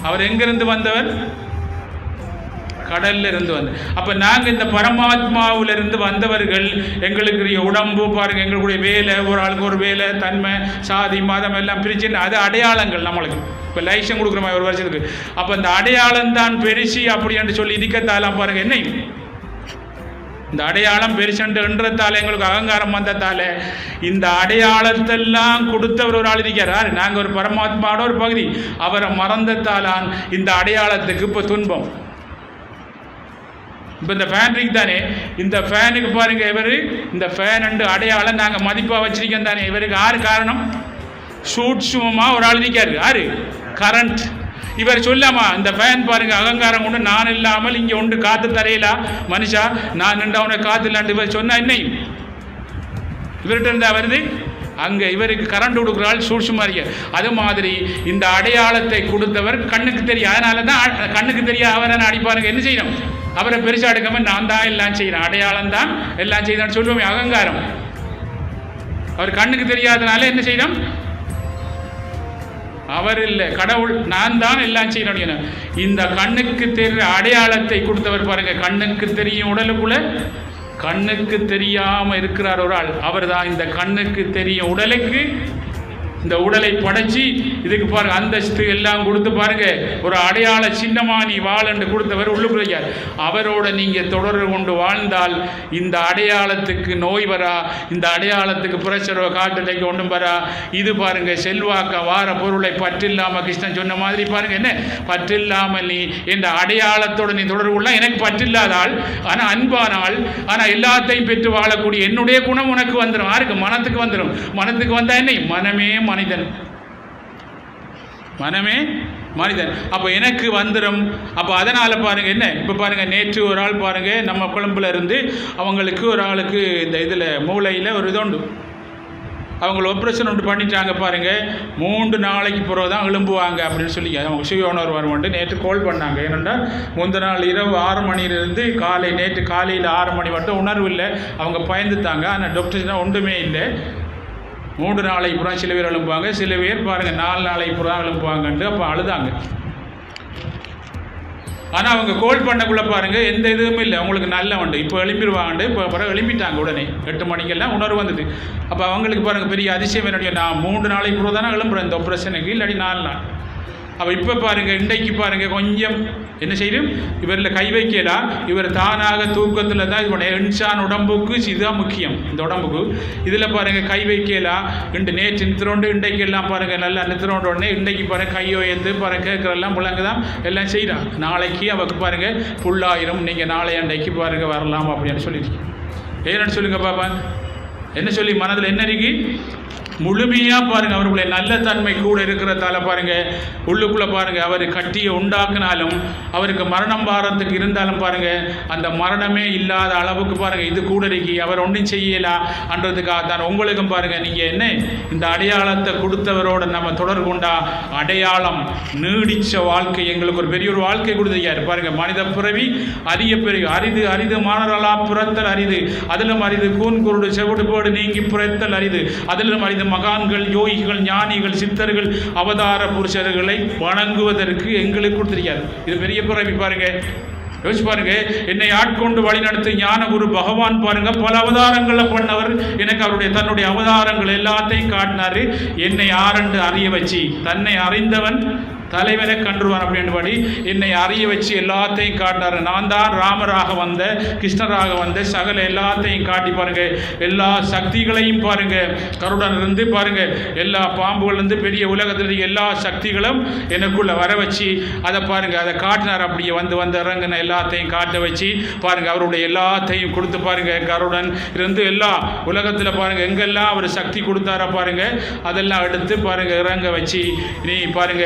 அவர் எங்கிருந்து வந்தவர்? கடல்ல இருந்து வந்து. அப்போ நாங்கள் இந்த பரமாத்மாவிலிருந்து வந்தவர்கள். எங்களுக்கு உடம்பு பாருங்க, எங்களுடைய வேலை, ஒரு ஆளுக்கு ஒரு வேலை, தன்மை, சாதி, மதம் எல்லாம் பிரிச்சு அது அடையாளங்கள் நம்மளுக்கு. இப்போ லைசன் கொடுக்குற மாதிரி ஒரு வருஷத்துக்கு. அப்போ இந்த அடையாளம் தான் பெருசி அப்படின்னு சொல்லி இடிக்கத்தாலாம் பாருங்க என்ன, இந்த அடையாளம் பெருசன்றதால எங்களுக்கு அகங்காரம் வந்ததால இந்த அடையாளத்தெல்லாம் கொடுத்தவர் ஒரு ஆள் இருக்கிறார். நாங்கள் ஒரு பரமாத்மாவோட ஒரு பகுதி. அவரை மறந்ததாலான் இந்த அடையாளத்துக்கு இப்போ துன்பம். இப்போ இந்த ஃபேன் இருக்கு தானே, இந்த ஃபேனுக்கு பாருங்க, இவர் இந்த ஃபேன் அண்டு அடையாளம் நாங்கள் மதிப்பாக வச்சிருக்கோம் தானே. இவருக்கு யாரு காரணம்? சூட்சுமமாக ஒரு ஆள் இருக்காரு. யாரு? கரண்ட். இவர் சொல்லாமா இந்த ஃபேன் பாருங்க அகங்காரம் கொண்டு நான் இல்லாமல் இங்கே ஒன்று காற்று தரையிலா மனுஷா, நான் நின்று அவனை காற்று இல்லாண்டு இவர் சொன்னா என்னையும் இவர்கிட்ட இருந்தா வருது. அங்கே இவருக்கு கரண்ட் கொடுக்குறாள் சூட்சுமா இருக்க. அது மாதிரி இந்த அடையாளத்தை கொடுத்தவர் கண்ணுக்கு தெரியும். அதனால தான் கண்ணுக்கு தெரியா அவரை அடிப்பாருங்க. என்ன செய்யணும்? அவரை பெருசாக எடுக்காம நான் தான் எல்லாம் செய்யறேன், அடையாளம் தான் எல்லாம் செய்யறான்னு சொல்லுவோமே, அகங்காரம். அவர் கண்ணுக்கு தெரியாதனால என்ன செய்யணும்? அவர் இல்லை, கடவுள், நான் தான் எல்லாம் செய்யணும். இந்த கண்ணுக்கு தெரிகிற அடையாளத்தை கொடுத்தவர் பாருங்க. கண்ணுக்கு தெரியும் உடலுக்குள்ள கண்ணுக்கு தெரியாம இருக்கிறார் ஒரு ஆள். அவர் தான் இந்த கண்ணுக்கு தெரியும் உடலுக்கு இந்த உடலை படைச்சி இதுக்கு பாருங்க அந்தஸ்து எல்லாம் கொடுத்து பாருங்க ஒரு அடையாள சின்னமா நீ வாழ் என்று கொடுத்தவர் உள்ளுக்குள்ளார். அவரோட நீங்க தொடர்பு கொண்டு வாழ்ந்தால் இந்த அடையாளத்துக்கு நோய் வரா, இந்த அடையாளத்துக்கு பிரச்சனை காட்டுலைக்கு ஒன்றும் வரா. இது பாருங்க செல்வாக்க வார பொருளை பற்றில்லாம கிருஷ்ணன் சொன்ன மாதிரி பாருங்க என்ன, பற்றில்லாமல் நீ இந்த அடையாளத்தோட நீ தொடர்பு கொள்ள எனக்கு பற்றில்லாதாள், ஆனா அன்பானாள், ஆனா எல்லாத்தையும் பெற்று வாழக்கூடிய என்னுடைய குணம் உனக்கு வந்துடும். யாருக்கு? மனத்துக்கு வந்துடும். மனத்துக்கு வந்தா என்ன? மனமே மனிதன், மனமே மனிதன். அப்போ எனக்கு வந்துடும். அப்போ அதனால் பாருங்க என்ன, இப்போ பாருங்க நேற்று ஒரு ஆள் பாருங்க நம்ம குழம்புல இருந்து அவங்களுக்கு ஒரு ஆளுக்கு இந்த இதில் மூளையில் ஒரு இதோண்டு அவங்கள ஆப்ரேஷன் ஒன்று பண்ணிட்டாங்க பாருங்க. 3 நாளைக்கு பிறகு தான் எழும்புவாங்க அப்படின்னு சொல்லி அவங்க சுய உணர்வு வருவான்ட்டு நேற்று கால் பண்ணாங்க. ஏன்னா முந்தின நாள் இரவு 6 மணியிலிருந்து நேற்று காலையில் 6 மணி மட்டும் உணர்வு இல்லை. அவங்க பயந்துட்டாங்க. ஆனால் டாக்டர்ஸ்னால் ஒன்றுமே இல்லை. 3 நாளைக்கு புறம் சில பேர் எழுப்புவாங்க, சில பேர் பாருங்கள் 4 நாளைக்கு புறம் எழுப்புவாங்கன்ட்டு அப்போ அழுதாங்க. ஆனால் அவங்க கோல் பண்ணக்குள்ளே பாருங்கள் எந்த இதுவுமே இல்லை, அவங்களுக்கு நல்ல உண்டு. இப்போ எழுப்பிடுவாங்கண்டு. இப்போ பிறகு எழுப்பிட்டாங்க உடனே 8 மணிக்கெல்லாம் உணர்வு வந்தது. அப்போ அவங்களுக்கு பாருங்கள் பெரிய அதிசயம் என்னுடைய, நான் 3 நாளைக்கு புறம் தானே எழும்புறேன் இந்த ஆப்ரேஷனுக்கு, இல்லாட்டி 4 நாள். அப்போ இப்போ பாருங்கள் இன்றைக்கு பாருங்கள் கொஞ்சம் என்ன செய்யும், இவரில் கை வைக்கலாம். இவர் தானாக தூக்கத்தில் தான் இவனுடைய இன்சான் உடம்புக்கு இதுதான் முக்கியம். இந்த உடம்புக்கு இதில் பாருங்கள் கை வைக்கலாம். நேற்று நித்திரோண்டு இன்றைக்கு எல்லாம் பாருங்கள் நல்லா நித்திரோண்டு உடனே இன்றைக்கு பாருங்கள் கையோ எந்து பாருங்கள் கேட்குறெல்லாம் முழங்கு தான் எல்லாம் செய்கிறான். நாளைக்கு அவருக்கு பாருங்கள் ஃபுல்லாயிரும், நீங்கள் நாளை அன்றைக்கு பாருங்கள் வரலாம் அப்படின்னு சொல்லியிருக்கேன். ஏன்னு சொல்லுங்க பாப்பா, என்ன சொல்லி மனதில் என்ன இருக்கு? முழுமையாக பாருங்கள் அவர்களுடைய நல்ல தன்மை கூட இருக்கிறதால பாருங்கள் உள்ளுக்குள்ளே பாருங்கள் அவர் கட்டியை உண்டாக்குனாலும் அவருக்கு மரணம் வாரத்துக்கு இருந்தாலும் பாருங்கள் அந்த மரணமே இல்லாத அளவுக்கு பாருங்கள் இது கூட இருக்கி அவர் ஒன்றும் செய்யலாம் அன்றதுக்காக தான். உங்களுக்கும் பாருங்கள் நீங்கள் என்ன இந்த அடையாளத்தை கொடுத்தவரோட நம்ம தொடர்பு கொண்டா அடையாளம் நீடித்த வாழ்க்கை எங்களுக்கு ஒரு பெரிய ஒரு வாழ்க்கை கொடுத்துருக்காரு பாருங்கள். மனித பிறவி அரிய பிறவி அரிது அரிது மாணவர்களா புறத்தல் அரிது, அதிலும் அரிது கூன் குருடு செவிடு போடு நீங்கி புறத்தல் அரிது, அதிலும் அரிது மகான்கள் யோகிகள் ஞானிகள் சித்தர்கள் அவதார புருஷர்களை வணங்குவதற்கு எங்களுக்கு கொடுத்திருக்காரு. இது பெரிய பிறவி பாருங்க. யோசிச்சு பாருங்க, என்னை ஆட்கொண்டு வழிநடத்து ஞான குரு பகவான் பாருங்க பல அவதாரங்களை பண்ணவர். எனக்கு அவருடைய தன்னுடைய அவதாரங்கள் எல்லாத்தையும் காட்டினாரு. என்னை ஆரண்டு அறிய வச்சு தன்னை அறிந்தவன் தலைவரை கண்டுருவான் அப்படின்படி என்னை அறிய வச்சு எல்லாத்தையும் காட்டினார். நான் தான் ராமராக வந்த கிருஷ்ணராக வந்த சகல எல்லாத்தையும் காட்டி பாருங்க, எல்லா சக்திகளையும் பாருங்க கருடன் இருந்து பாருங்க எல்லா பாம்புகள்லேருந்து பெரிய உலகத்தில் எல்லா சக்திகளும் எனக்குள்ள வர வச்சு அதை பாருங்க அதை காட்டினார். அப்படியே வந்து இறங்கின எல்லாத்தையும் காட்ட வச்சு பாருங்க அவருடைய எல்லாத்தையும் கொடுத்து பாருங்க கருடன் இருந்து எல்லா உலகத்தில் பாருங்க எங்கெல்லாம் அவர் சக்தி கொடுத்தார பாருங்க அதெல்லாம் எடுத்து பாருங்க இறங்க வச்சு நீ பாருங்க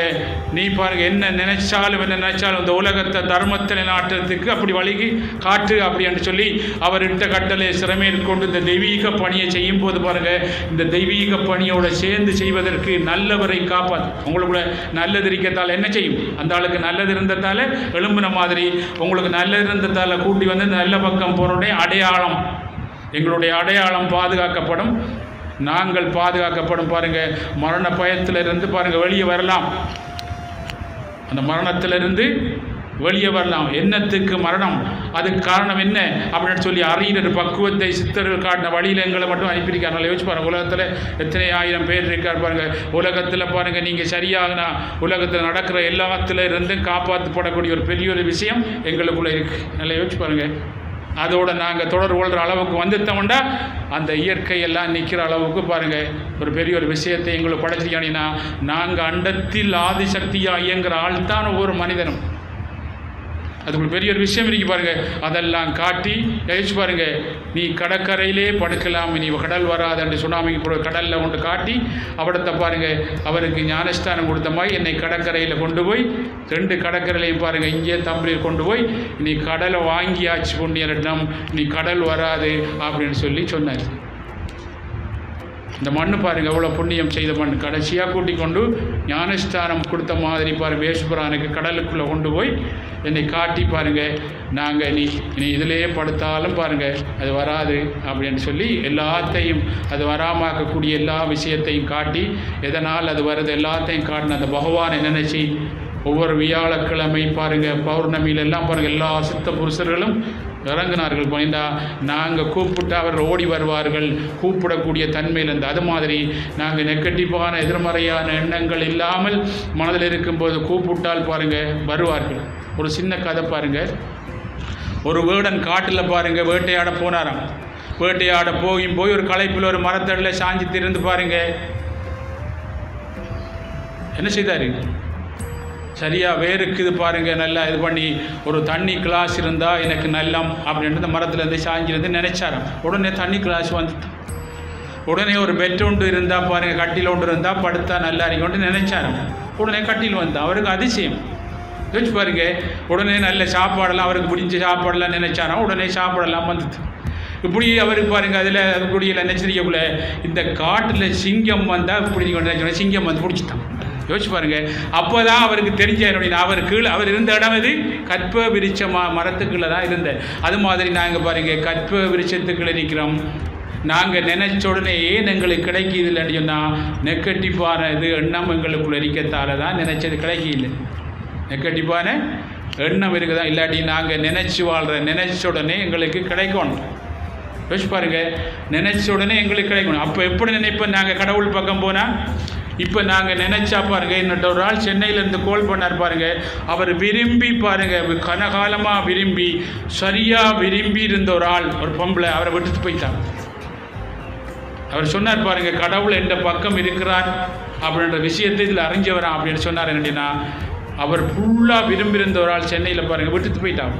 நீ பாருங்க என்ன நினைச்சாலும் இந்த உலகத்தை தர்மத்தை நாட்டுறதுக்கு அப்படி வழிகி காட்டு அப்படின்னு சொல்லி அவர் இட்ட கட்டளை சிறமேற்கொண்டு இந்த தெய்வீக பணியை செய்யும் போது பாருங்க, இந்த தெய்வீக பணியோட சேர்ந்து செய்வதற்கு நல்லவரை காப்பாற்று. உங்களுக்குள்ள நல்லது இருக்கத்தால் என்ன செய்யும்? அந்த ஆளுக்கு நல்லது இருந்ததால எழும்புன மாதிரி உங்களுக்கு நல்லது இருந்ததால கூட்டி வந்து நல்ல பக்கம் போறோடைய அடையாளம், எங்களுடைய அடையாளம் பாதுகாக்கப்படும், நாங்கள் பாதுகாக்கப்படும். பாருங்க, மரண பயத்திலிருந்து பாருங்க வெளியே வரலாம், அந்த மரணத்திலிருந்து வெளியே வரலாம். என்னத்துக்கு மரணம், அதுக்கு காரணம் என்ன அப்படின்னு சொல்லி அறிஞர் பக்குவத்தை சித்தர்கள் காட்டின வழியில் எங்களை மட்டும் அனுப்பியிருக்காங்க. யோசிச்சு பாருங்கள், உலகத்தில் எத்தனை ஆயிரம் பேர் இருக்கார் பாருங்கள். உலகத்தில் பாருங்கள், நீங்கள் சரியாகனா உலகத்தில் நடக்கிற எல்லாத்துல இருந்தும் காப்பாற்றப்படக்கூடிய ஒரு பெரிய ஒரு விஷயம் எங்களுக்குள்ளே இருக்குது. நல்லா யோசிச்சு பாருங்கள். அதோடு நாங்கள் தொடர்பு கொள்கிற அளவுக்கு வந்துட்டோம்னா அந்த இயற்கையெல்லாம் நிற்கிற அளவுக்கு பாருங்கள் ஒரு பெரிய ஒரு விஷயத்தை எங்களுக்கு படைச்சிக்கானினா, நாங்கள் அண்டத்தில் ஆதிசக்தியாக இயங்குகிற ஆள் தான் ஒவ்வொரு மனிதனும். அதுக்குள்ள பெரிய ஒரு விஷயம் இருக்கு பாருங்க. அதெல்லாம் காட்டி யோசிச்சு பாருங்க, நீ கடற்கரையிலே படுக்கலாம், நீ கடல் வராதுன்னு சுனாமிக்கு கடலில் கொண்டு காட்டி அவடத்தை பாருங்க, அவருக்கு ஞானஸ்தானம் கொடுத்த மாதிரி என்னை கடற்கரையில் கொண்டு போய் 2 கடற்கரையிலையும் பாருங்க இங்கே தம்பி கொண்டு போய் நீ கடலை வாங்கியாச்சு கொண்டிடம், நீ கடல் வராது அப்படின்னு சொல்லி சொன்னார். இந்த மண்ணு பாருங்கள் எவ்வளோ புண்ணியம் செய்த மண். கடைசியாக கூட்டிக் கொண்டு ஞானஸ்தானம் கொடுத்த மாதிரி பாருங்கள் வேசுபுரானுக்கு கடலுக்குள்ளே கொண்டு போய் என்னை காட்டி பாருங்கள், நாங்கள் நீ இதிலேயே படுத்தாலும் பாருங்கள் அது வராது அப்படின்னு சொல்லி எல்லாத்தையும் அது வராமாக்கக்கூடிய எல்லா விஷயத்தையும் காட்டி, எதனால் அது வருது எல்லாத்தையும் காட்டின அந்த பகவானை நினச்சி ஒவ்வொரு வியாழக்கிழமை பாருங்கள் பௌர்ணமியில எல்லாம் பாருங்கள் எல்லா சித்த புருஷர்களும் இறங்கினார்கள். பண்ணிண்டா நாங்கள் கூப்பிட்டு அவர் ஓடி வருவார்கள், கூப்பிடக்கூடிய தன்மையில் இருந்து. அது மாதிரி நாங்கள் நெகட்டிவான எதிர்மறையான எண்ணங்கள் இல்லாமல் மனதில் இருக்கும்போது கூப்பிட்டால் பாருங்கள் வருவார்கள். ஒரு சின்ன கதை பாருங்கள். ஒரு வேடன் காட்டில் பாருங்கள் வேட்டையாட போனாராம். வேட்டையாட போய் ஒரு களைப்பில் ஒரு மரத்தடியில் சாஞ்சி திறந்து பாருங்கள் என்ன செய்தார்? சரியாக வேறுக்குது பாருங்கள், நல்லா இது பண்ணி ஒரு தண்ணி கிளாஸ் இருந்தால் எனக்கு நல்லம் அப்படின்ட்டு இந்த மரத்துலேருந்து சாஞ்சிருந்து நினைச்சாராம். உடனே தண்ணி கிளாஸ் வந்துட்டு, உடனே ஒரு பெட் ஒன்று இருந்தால் பாருங்கள், கட்டில் ஒன்று இருந்தால் படுத்தா நல்லா இருக்கொண்டு நினைச்சாராம். உடனே கட்டில் வந்தான். அவருக்கு அதிசயம் யோசிச்சு பாருங்க. உடனே நல்ல சாப்பாடெல்லாம் அவருக்கு பிடிச்ச சாப்பாடெல்லாம் நினைச்சாராம். உடனே சாப்பாடெல்லாம் வந்துட்டு இப்படி அவருக்கு பாருங்கள் அதில் அதுக்குடியில் நினைச்சிருக்கக்குள்ள இந்த காட்டில் சிங்கம் வந்தால் இப்படி கொண்டு சிங்கம் வந்து பிடிச்சிட்டான். யோசிச்சு பாருங்கள். அப்போ தான் அவருக்கு தெரிஞ்ச என்னுடைய அவர் கீழே அவர் இருந்த இடம் இது கற்ப விருட்ச மரத்துக்குள்ளே தான் இருந்தேன். அது மாதிரி நாங்கள் பாருங்கள் கற்ப விருட்சத்துக்குள்ளே நிற்கிறோம். நாங்கள் நினைச்ச உடனே ஏன் எங்களுக்கு கிடைக்கிது இல்லைன்னு சொன்னால் நெகட்டிவான இது எண்ணம் எங்களுக்குள்ள இருக்கத்தால் தான் நினைச்சது கிடைக்கல. நெகட்டிவான எண்ணம் இருக்குதா, இல்லாட்டி நாங்கள் நினச்சி வாழ்கிற நினைச்ச உடனே எங்களுக்கு கிடைக்கணும். யோசிச்சு பாருங்கள், நினைச்ச உடனே எங்களுக்கு கிடைக்கணும். அப்போ எப்படி நினைப்போம்? நாங்கள் கடவுள் பக்கம் போனால் இப்போ நாங்கள் நினச்சா பாருங்கள், என்னட்ட ஒரு ஆள் சென்னையிலேருந்து கால் பண்ணார் பாருங்கள். அவர் விரும்பி பாருங்கள் கனகாலமாக விரும்பி சரியாக விரும்பி இருந்த ஒரு ஆள், ஒரு பொம்பளை அவரை விட்டுட்டு போயிட்டார். அவர் சொன்னார் பாருங்கள், கடவுள் எந்த பக்கம் இருக்கிறார் அப்படின்ற விஷயத்தை இதில் அறிஞ்சவரான் அப்படின்னு சொன்னார். என்னடினா அவர் ஃபுல்லாக விரும்பியிருந்த ஒரு ஆள் சென்னையில் பாருங்கள் விட்டுட்டு போயிட்டார்.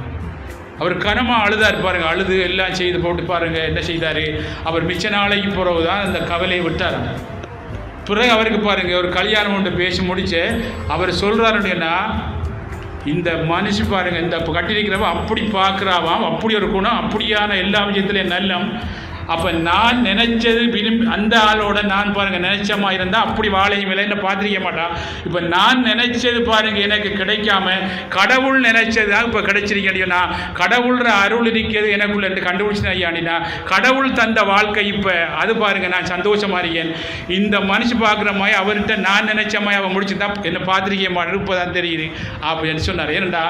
அவர் கனமாக அழுதார் பாருங்கள். அழுது எல்லாம் செய்து போட்டு பாருங்கள் என்ன செய்தார். அவர் மிச்ச நாளைக்கு பிறகு தான் அந்த கவலையை விட்டார். பிறகு அவருக்கு பாருங்கள் ஒரு கல்யாணம் ஒன்று பேசி முடிச்சு அவர் சொல்கிறாருன்னா, இந்த மனுஷி பாருங்கள் இந்த கட்டியிருக்கிறவன் அப்படி பார்க்குறாவாம், அப்படி ஒரு குணம், அப்படியான எல்லா விஷயத்துலையும் நல்லம். அப்போ நான் நினச்சது விரும்பி அந்த ஆளோட நான் பாருங்கள் நினைச்சமா இருந்தால் அப்படி வாழையும் இல்லை என்ன பார்த்துருக்க மாட்டான். இப்போ நான் நினைச்சது பாருங்கள் எனக்கு கிடைக்காம கடவுள் நினைச்சது தான் இப்போ கிடைச்சிருக்கேன்னா, கடவுள்ற அருள் இருக்கிறது எனக்குள்ள கண்டுபிடிச்சு ஐயாண்டினா கடவுள் தந்த வாழ்க்கை இப்போ அது பாருங்கள் நான் சந்தோஷமாக இருக்கேன். இந்த மனுஷன் பார்க்குற மாதிரி அவர்கிட்ட நான் நினைச்ச மாதிரி அவன் முடிச்சுதான் என்னை பார்த்துருக்க மாட்டேன் இப்போ தான் தெரியுது அப்படின்னு சொன்னார். ஏன்னா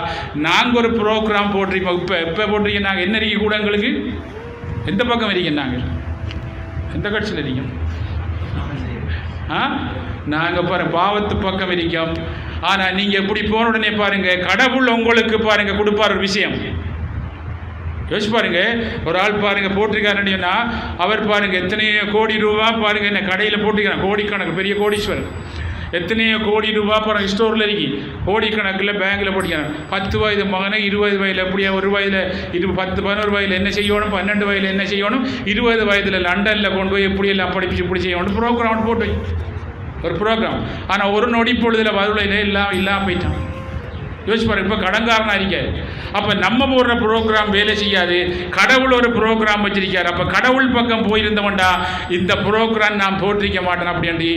நாங்கள் ஒரு ப்ரோக்ராம் போட்டிருக்கோம். இப்போ போட்டிருக்கேன் நாங்கள் என்ன இருக்க கூட எங்களுக்கு எந்த பக்கம் இருக்கீங்க? நாங்கள் எந்த கட்சியில் இருக்கோம்? நாங்கள் பாருங்கள் பாவத்து பக்கம் இருக்கோம். ஆனால் நீங்கள் எப்படி போன உடனே பாருங்கள் கடவுள் உங்களுக்கு பாருங்கள் கொடுப்பார் ஒரு விஷயம். யோசிச்சு பாருங்கள், ஒரு ஆள் பாருங்கள் போட்டிருக்காருன்னா அவர் பாருங்கள் எத்தனையோ கோடி ரூபா பாருங்கள் என்ன கடையில் போட்டிருக்காங்க, கோடிக்கணக்கு பெரிய கோடீஸ்வரர், எத்தனையோ கோடி ரூபா பாருங்கள் ஸ்டோரில் இருக்கி கோடிக்கணக்கில் பேங்கில் போட்டிக்கிறாங்க. 10 வயது மகனை 20 வயதில் எப்படியா ஒரு வயதில் 10-11 வயதில் என்ன செய்யணும், 12 வயதில் என்ன செய்யணும், 20 வயதில் லண்டனில் கொண்டு போய் எப்படியெல்லாம் படிப்பிச்சு இப்படி செய்யணும் ப்ரோக்ராம் போட்டு ஒரு ப்ரோக்ராம். ஆனால் ஒரு நொடி பொழுதில் வருளையில் இல்லாமல் போயிட்டான். யோசிச்சு பாருங்க, இப்போ கடன்காரனாக இருக்காரு. அப்போ நம்ம போடுற ப்ரோக்ராம் வேலை செய்யாது, கடவுள் ஒரு ப்ரோக்ராம் வச்சிருக்காரு. அப்போ கடவுள் பக்கம் போயிருந்தவன்டா இந்த ப்ரோக்ராம் நான் போட்டிருக்க மாட்டேன் அப்படின்ட்டு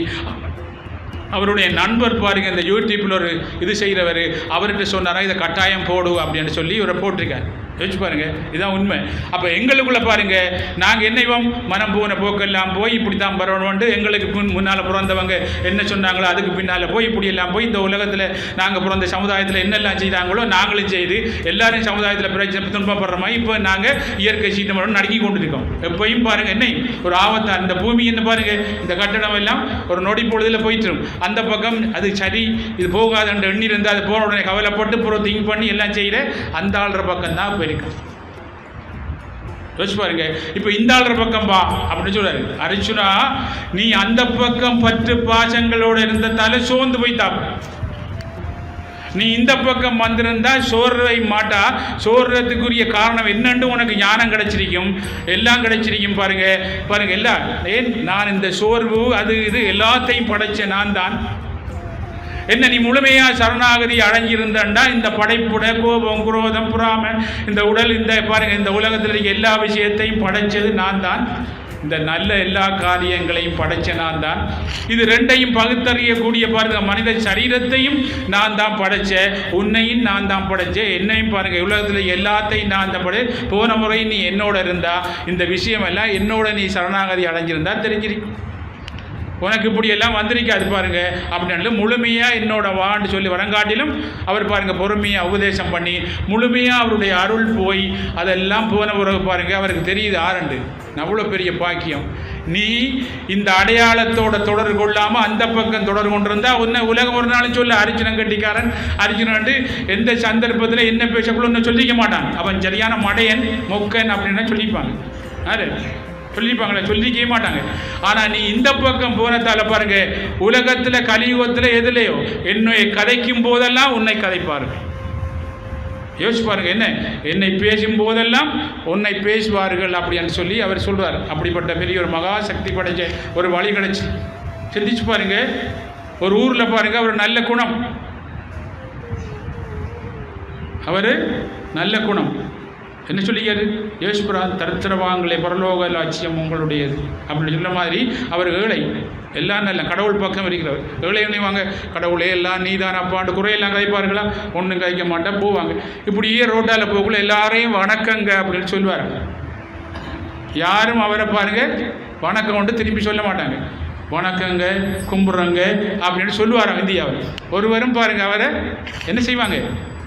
அவருடைய நண்பர் பாருங்க, இந்த யூடியூப்பில் ஒரு இது செய்கிறவர், அவர்கிட்ட சொன்னாரா இதை கட்டாயம் போடு அப்படின்னு சொல்லி இவரை போட்டிருக்காரு. யோசிச்சு பாருங்க, இதுதான் உண்மை. அப்போ எங்களுக்குள்ள பாருங்க, நாங்கள் என்னைவோம் மனம் போன போக்கெல்லாம் போய் இப்படி தான் வரணும்ட்டு எங்களுக்கு முன்னால் பிறந்தவங்க என்ன சொன்னாங்களோ அதுக்கு பின்னால் போய் இப்படி எல்லாம் போய் இந்த உலகத்தில் நாங்கள் பிறந்த சமுதாயத்தில் என்னெல்லாம் செய்தாங்களோ நாங்களும் செய்து எல்லாரும் சமுதாயத்தில் பிரச்சனை துன்பப்படுற மாதிரி இப்போ நாங்கள் இயற்கை சீட்டம் நடுக்கி கொண்டு இருக்கோம். எப்பயும் பாருங்க என்ன ஒரு ஆபத்தான் இந்த பூமி என்ன பாருங்க, இந்த கட்டடம் எல்லாம் ஒரு நொடி பொழுதில் போயிட்டுரும். அந்த பக்கம் அது சரி இது போகாது எண்ணி இருந்தால் அது போன உடனே கவலைப்பட்டு அப்புறம் திங்க் பண்ணி எல்லாம் செய்கிற அந்த ஆள்ற பக்கம் தான் இருக்கு. யோசிச்சு பாருங்க, இப்போ இந்த ஆள்ற பக்கம் வா அப்படின்னு சொல்றாரு அர்ஜுனா. நீ அந்த பக்கம் பற்று பாசங்களோட இருந்ததால சோர்ந்து போய்த்தாப்பு. நீ இந்த பக்கம் வந்திருந்தா சோர்வை மாட்டா. சோர்றதுக்குரிய காரணம் என்னன்னு உனக்கு ஞானம் கிடைச்சிருக்கும், எல்லாம் கிடைச்சிருக்கும். பாருங்க பாருங்க எல்லாம் ஏன் நான் இந்த சோர்வு அது இது எல்லாத்தையும் படைச்ச நான் தான். என்ன நீ முழுமையா சரணாகதி அடைஞ்சிருந்தா இந்த படைப்புட கோபம் குரோதம் புறாமை இந்த உடல் இந்த பாருங்க இந்த உலகத்தில் இருக்க எல்லா விஷயத்தையும் படைச்சது நான் தான். இந்த நல்ல எல்லா காரியங்களையும் படைச்ச நான் தான். இது ரெண்டையும் பகுத்தறியக்கூடிய பாருங்க மனித சரீரத்தையும் நான் தான் படைச்சேன், உன்னையும் நான் தான் படைச்சேன், என்னையும் பாருங்க உலகத்தில் எல்லாத்தையும் நான் தான் படை. போன முறை நீ என்னோட இருந்தா இந்த விஷயம் எல்லாம் என்னோட நீ சரணாகதி அடைஞ்சிருந்தா தெரிஞ்சிருக்கும். உனக்கு இப்படி எல்லாம் வந்திருக்காது பாருங்க அப்படின்னு முழுமையாக என்னோட வான்னு சொல்லி வரங்காட்டிலும் அவர் பாருங்க பொறுமையாக உபதேசம் பண்ணி முழுமையாக அவருடைய அருள் போய் அதெல்லாம் போன உறவு பாருங்க அவருக்கு தெரியுது ஆரண்டு அவ்வளோ பெரிய பாக்கியம். நீ இந்த அடையாளத்தோட தொடர்பு கொள்ளாமல் அந்த பக்கம் தொடர்பு கொண்டிருந்தா உன்னை உலகம் ஒரு நாளும் சொல்ல அர்ஜுனன் கட்டிக்காரன் அர்ஜுனன் எந்த சந்தர்ப்பத்தில் என்ன பேசக்குள்ள ஒன்று சொல்லிக்க மாட்டான். அவன் சரியான மடையன் மொக்கன் அப்படின்னா சொல்லிப்பாங்க. யாரு சொல்லிப்பாங்களே, சொல்லிக்கவே மாட்டாங்க. ஆனால் நீ இந்த பக்கம் போனதால பாருங்க உலகத்தில் கலியுகத்தில் எதுலையோ என்னை கதைக்கும் போதெல்லாம் உன்னை கதைப்பார்கள். யோசிச்சு பாருங்க, என்னை பேசும் போதெல்லாம் உன்னை பேசுவார்கள் அப்படின்னு சொல்லி அவர் சொல்றார். அப்படிப்பட்ட பெரிய ஒரு மகா சக்தி படைச்ச ஒரு வழி கிடைச்சி சிந்திச்சு பாருங்க. ஒரு ஊரில் பாருங்க அவர் நல்ல குணம், அவர் நல்ல குணம் என்ன சொல்லிக்காரு, யோசிப்புறான் தரித்திரவாங்களே பரலோக லட்சியம் உங்களுடையது அப்படின்னு சொல்ல மாதிரி அவர் ஏழை எல்லாம் நல்ல கடவுள் பக்கம் இருக்கிறவர். ஏழை வாங்க கடவுளே எல்லாம் நீதான் அப்பாண்டு குறையெல்லாம் கதைப்பார்களா, ஒன்றும் கதைக்க மாட்டா போவாங்க. இப்படியே ரோட்டால் போகக்குள்ள எல்லாரையும் வணக்கங்க அப்படின்னு சொல்லுவார். யாரும் அவரை பாருங்க வணக்கம் கொண்டு திரும்பி சொல்ல மாட்டாங்க, வணக்கங்க கும்பிட்றங்க அப்படின்னு சொல்லுவாராம் இந்தியாவில். ஒருவரும் பாருங்க அவரை என்ன செய்வாங்க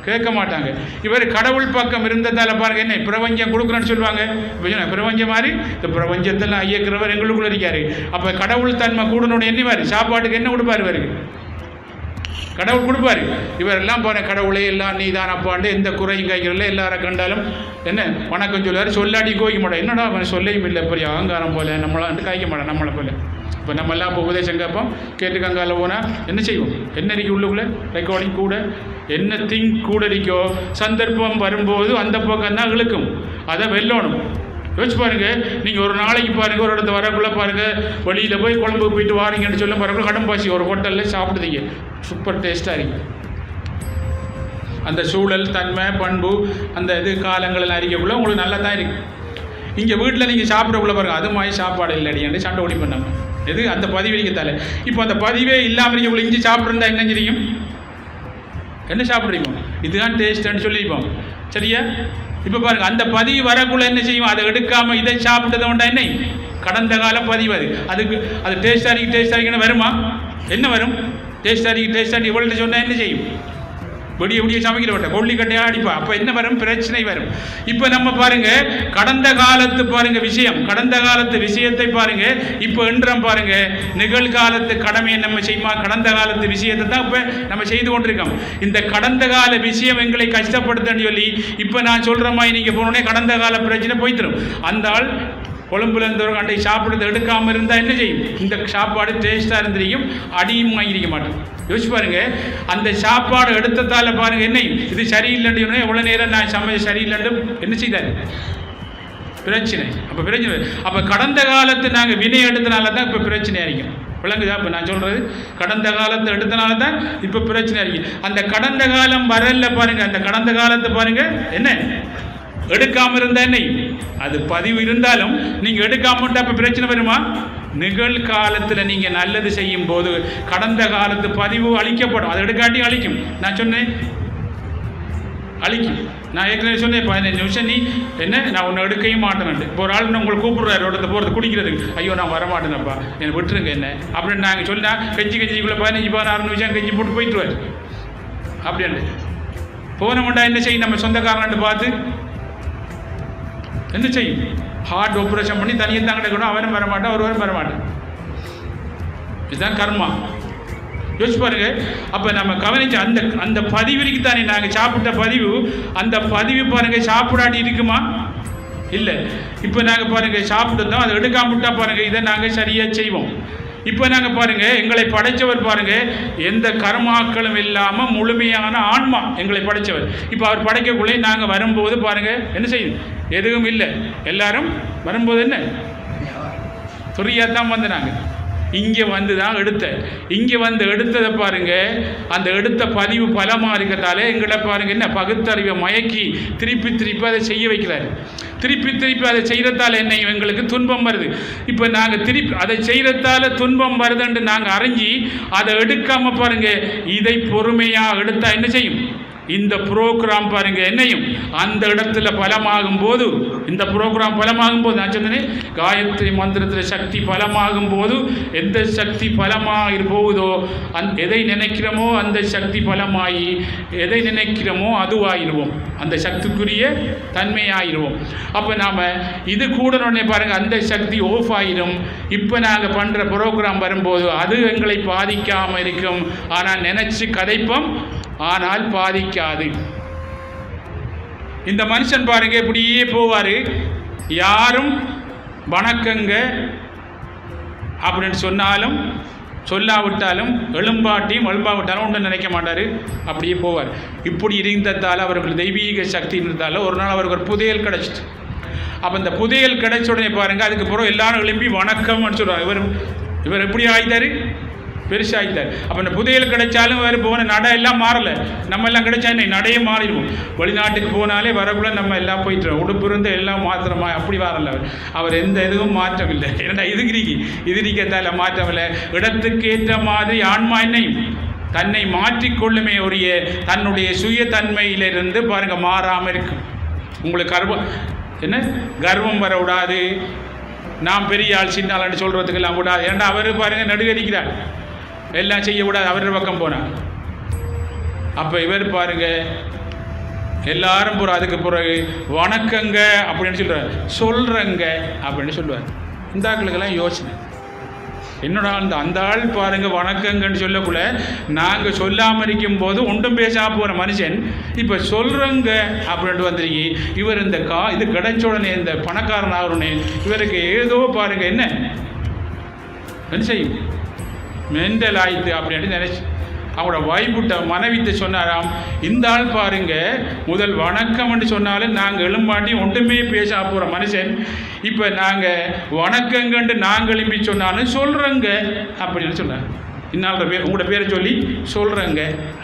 கேட்க மாட்டாங்க. இவர் கடவுள் பக்கம் இருந்ததால் பாருங்க என்ன பிரபஞ்சம் கொடுக்குறேன்னு சொல்லுவாங்க. பிரபஞ்சம் மாதிரி இந்த பிரபஞ்சத்தில் ஐயக்கிறவர் எங்களுக்குள்ள இருக்காரு. அப்போ கடவுள் தன்மை கூடணுன்னு எண்ணிவார். சாப்பாட்டுக்கு என்ன கொடுப்பார் இவருக்கு, கடவுள் கொடுப்பாரு. இவரெல்லாம் பாரு கடவுளே எல்லாம் நீ தான் அப்பாண்டு எந்த குறையும் கைக்கிறல எல்லாரை கண்டாலும் என்ன வணக்கம் சொல்லுவார். சொல்லாடி கோய்க்க மாட்டோம், என்னடா அவன் சொல்லையும் இல்லை பெரிய அகங்காரம் போல நம்மளான்ட்டு காய்க்க மாட்டோம் நம்மளை போல. இப்போ நம்மெல்லாம் இப்போ உபதேசம் கேட்போம், கேட்டு கங்கால போனால் என்ன செய்வோம், என்ன இருக்கு உள்ளுக்குள்ளே ரெக்கார்டிங் கூட என்ன திங்க் கூட இருக்கோ சந்தர்ப்பம் வரும்போது அந்த பக்கம் தான் இழுக்கும், அதை வெல்லணும். யோசிச்சு பாருங்க, நீங்கள் ஒரு நாளைக்கு பாருங்க ஒரு இடத்த வரக்குள்ள பாருங்க வெளியில் போய் குழம்பு போயிட்டு வாரீங்கன்னு சொல்ல பாருங்க கடம்பாசி ஒரு ஹோட்டலில் சாப்பிடுதீங்க, சூப்பர் டேஸ்ட்டாக இருக்கு. அந்த சூழல் தன்மை பண்பு அந்த இது காலங்கள் அறிக்கக்குள்ள உங்களுக்கு நல்லா தான் இருக்குது. இங்கே வீட்டில் நீங்கள் சாப்பிடக்குள்ள பாருங்க அது மாதிரி சாப்பாடு இல்லை அடியாண்டு சண்டை ஓடி பண்ணாங்க எது அந்த பதிவு இருக்கத்தால. இப்போ அந்த பதிவே இல்லாமல் இருக்கக்குள்ள இஞ்சி சாப்பிட்ருந்தா என்ன தெரியும், என்ன சாப்பிட்றீங்க இதுதான் டேஸ்ட்டுன்னு சொல்லியிருப்போம் சரியா. இப்போ பாருங்கள் அந்த பதிவு வரக்குள்ள என்ன செய்வோம், அதை எடுக்காமல் இதை சாப்பிட்டதை உண்டா என்ன கடந்த கால பதிவு அதுக்கு அது டேஸ்ட் அடிக்கணும் வருமா, என்ன வரும் டேஸ்ட் அடிக்க இவ்வளோ சொன்னால் என்ன செய்யும், விடிய சமைக்கிற விட்ட கொல்லிக்கட்டையாக அடிப்பா. அப்போ என்ன வரும், பிரச்சனை வரும். இப்போ நம்ம பாருங்க கடந்த காலத்து பாருங்க விஷயம், கடந்த காலத்து விஷயத்தை பாருங்க இப்போ என்றும் பாருங்க நிகழ்காலத்து கடமையை நம்ம செய்யுமா, கடந்த காலத்து விஷயத்தை தான் இப்போ நம்ம செய்து கொண்டிருக்கோம். இந்த கடந்த கால விஷயம் எங்களை கஷ்டப்படுத்தன்னு சொல்லி இப்போ நான் சொல்கிற மாதிரி நீங்கள் போனோடனே கடந்த கால பிரச்சனை போய்த்திரும். அந்த ஆள் கொழும்புல இருந்தவர்கள் அண்டை சாப்பிட்றது எடுக்காமல் இருந்தால் என்ன செய்யும், இந்த சாப்பாடு டேஸ்ட்டாக இருந்திருக்கும் அடியும் வாங்கியிருக்க மாட்டோம். யோசிச்சு பாருங்க, அந்த சாப்பாடு எடுத்ததால பாருங்க என்ன இது சரியில்லைன்னு எவ்வளோ நேரம் நான் சமையல் சரியில்லைன்னு என்ன செய்தார், பிரச்சனை. அப்போ பிரச்சனை. அப்போ கடந்த காலத்து நாங்கள் வினை எடுத்தனால தான் இப்போ பிரச்சனை ஆகிக்கும். விளங்குதா? இப்போ நான் சொல்கிறது கடந்த காலத்தை எடுத்தனால தான் இப்போ பிரச்சனை ஆகிக்கும். அந்த கடந்த காலம் வரல பாருங்கள். அந்த கடந்த காலத்தை பாருங்கள் என்ன எடுக்காமல் இருந்தா என்ன அது பதிவு இருந்தாலும் நீங்கள் எடுக்காமட்டா இப்போ பிரச்சனை வருமா? நிகழ்காலத்தில் நீங்கள் நல்லது செய்யும் போது கடந்த காலத்து பதிவு அழிக்கப்படும். அதை எடுக்காட்டி அழிக்கும். நான் சொன்னேன் அழிக்கும். நான் ஏற்கனவே சொன்னேன் 15 நிமிஷம் நீ என்ன நான் ஒன்று எடுக்கையும் மாட்டேன்ட்டு. இப்போ ஒரு ஆள் உங்களை கூப்பிடுறாரு ரோட்டத்தை போகிறது குடிக்கிறதுக்கு. ஐயோ நான் வரமாட்டேனப்பா என்னை விட்டுருங்க என்ன அப்படின்னு நாங்கள் சொன்னா கெஞ்சிக்குள்ளே 15-16 நிமிஷம் கெஞ்சி போட்டு போயிட்டுருவார். அப்படின்ட்டு போனோம்டா என்ன செய்யும்? நம்ம சொந்தக்காரன்ட்டு பார்த்து என்ன செய்யும்? ஹார்ட் ஆப்ரேஷன் பண்ணி தனியாக தான் கிடைக்கணும். அவரும் வரமாட்டான், ஒருவரும் வரமாட்டேன். இதுதான் கர்மா. யோசிச்சு பாருங்க. அப்போ நம்ம கவனிச்ச அந்த பதிவிற்கு தானே நாங்கள் சாப்பிட்ட பதிவு. அந்த பதிவு பாருங்க சாப்பிடாட்டி இருக்குமா? இல்லை. இப்போ நாங்கள் பாருங்க சாப்பிட்டுதான் அதை எடுக்காமட்டா பாருங்க இதை நாங்கள் சரியாக செய்வோம். இப்போ நாங்கள் பாருங்கள் எங்களை படைத்தவர் பாருங்கள் எந்த கர்மாக்களும் இல்லாமல் முழுமையான ஆன்மா எங்களை படைத்தவர். இப்போ அவர் படைக்கக்குள்ளே நாங்கள் வரும்போது பாருங்கள் என்ன செய்யுது? எதுவும் இல்லை. எல்லாரும் வரும்போது என்ன துரியாக தான் வந்து நாங்கள் இங்கே வந்து தான் இங்கே வந்து எடுத்ததை பாருங்கள். அந்த எடுத்த பதிவு பலமாக இருக்கிறதாலே எங்களை பாருங்கள் என்ன பகுத்தறிவை மயக்கி திருப்பி அதை செய்ய வைக்கிறாரு. திருப்பி அதை செய்கிறதால என்ன எங்களுக்கு துன்பம் வருது. இப்போ நாங்கள் திருப்பி அதை செய்கிறதால துன்பம் வருதுன்னு நாங்கள் அறிஞ்சி அதை எடுக்காமல் பாருங்கள் இதை பொறுமையாக எடுத்தால் என்ன செய்யும்? இந்த ப்ரோக்ராம் பாருங்க என்னையும் அந்த இடத்துல பலமாகும் போது இந்த ப்ரோக்ராம் பலமாகும் போது நான் சொன்னேன் காயத்ரி மந்திரத்தில் சக்தி பலமாகும் போது எந்த சக்தி பலமாக போகுதோ எதை நினைக்கிறோமோ அந்த சக்தி பலமாகி எதை நினைக்கிறோமோ அதுவாகிடுவோம். அந்த சக்திக்குரிய தன்மையாகிடுவோம். அப்போ நாம் இது கூட உடனே பாருங்கள் அந்த சக்தி ஆஃப் ஆகிடும். இப்போ நாங்கள் பண்ணுற ப்ரோக்ராம் வரும்போது அது எங்களை பாதிக்காமல் இருக்கும். ஆனால் நினச்சி கதைப்போம், ஆனால் பாதிக்காது. இந்த மனுஷன் பாருங்க இப்படியே போவார். யாரும் வணக்கங்க அப்படின்னு சொன்னாலும் சொல்லாவிட்டாலும் எழும்பாவிட்டாலும் ஒன்றும் நினைக்க மாட்டார். அப்படியே போவார். இப்படி இருந்ததால் அவர்கள் தெய்வீக சக்தி இருந்ததால் ஒரு நாள் அவருக்கு ஒரு புதையல் கிடச்சிட்டு. அப்போ இந்த புதையல் கிடைச்ச உடனே பாருங்கள் அதுக்கு பிறகு எல்லாரும் எழும்பி வணக்கம்னு சொல்லுவாங்க. இவர் எப்படி ஆகிட்டார்? பெருசாகிட்டார். அப்போ இந்த புதையல் கிடைச்சாலும் வேறு போன நடை எல்லாம் மாறலை. நம்ம எல்லாம் கிடைச்சா என்ன நடையே மாறிடுவோம். வெளிநாட்டுக்கு போனாலே வரக்குள்ள நம்ம எல்லாம் போயிட்டுருவோம். உடுப்பு இருந்து எல்லாம் மாத்திரமா அப்படி வரல. அவர் எந்த இதுவும் மாற்றம் இல்லை. ஏன்னா இதுக்கத்தால மாற்றம் இல்லை. இடத்துக்கு ஏற்ற மாதிரி ஆன்மா என்னையும் தன்னை மாற்றிக்கொள்ளுமே ஒழிய தன்னுடைய சுயத்தன்மையிலிருந்து பாருங்கள் மாறாமல் இருக்கும். உங்களுக்கு கர்வம் வர விடாது. நாம் பெரிய ஆள் சின்ன ஆள்னு சொல்கிறதுக்கெல்லாம் விடாது. ஏன்னா அவர் பாருங்கள் நடுகடிக்கிறார். எல்லாம் செய்யக்கூடாது. அவர் பக்கம் போனார். அப்போ இவர் பாருங்க எல்லாரும் போகிற அதுக்கு பிறகு வணக்கங்க அப்படின்னு சொல்கிறேங்க அப்படின்னு சொல்லுவார். இந்த ஆட்களுக்கெல்லாம் யோசனை என்னோட அந்த ஆள் பாருங்கள் வணக்கங்கன்னு சொல்லக்குள்ள நாங்கள் சொல்லாமல் இருக்கும் போது ஒன்றும் பேசாமல் போகிற மனுஷன் இப்போ சொல்கிறேங்க அப்படின்ட்டு வந்துருக்கி. இவர் இந்த இது கிடைச்ச உடனே இந்த பணக்காரன் ஆகணுன்னே இவருக்கு ஏதோ பாருங்கள் என்ன செய்யும் மென்டல் ஆயிடுது அப்படின்ட்டு நினச்சி அவங்களோட வைப்புட்ட மனைவிட்ட சொன்னாராம். இந்த ஆள் பாருங்க முதல் வணக்கம்னு சொன்னாலும் நாங்கள் எழும்பாட்டி ஒன்றுமே பேச போகிற மனுஷன் இப்போ நாங்கள் வணக்கங்கன்ட்டு நாங்கள் எழும்பி சொன்னாலும் சொல்கிறேங்க அப்படின்னு சொன்னார். இன்னால உங்களோட பேரை சொல்லி சொல்கிறேங்க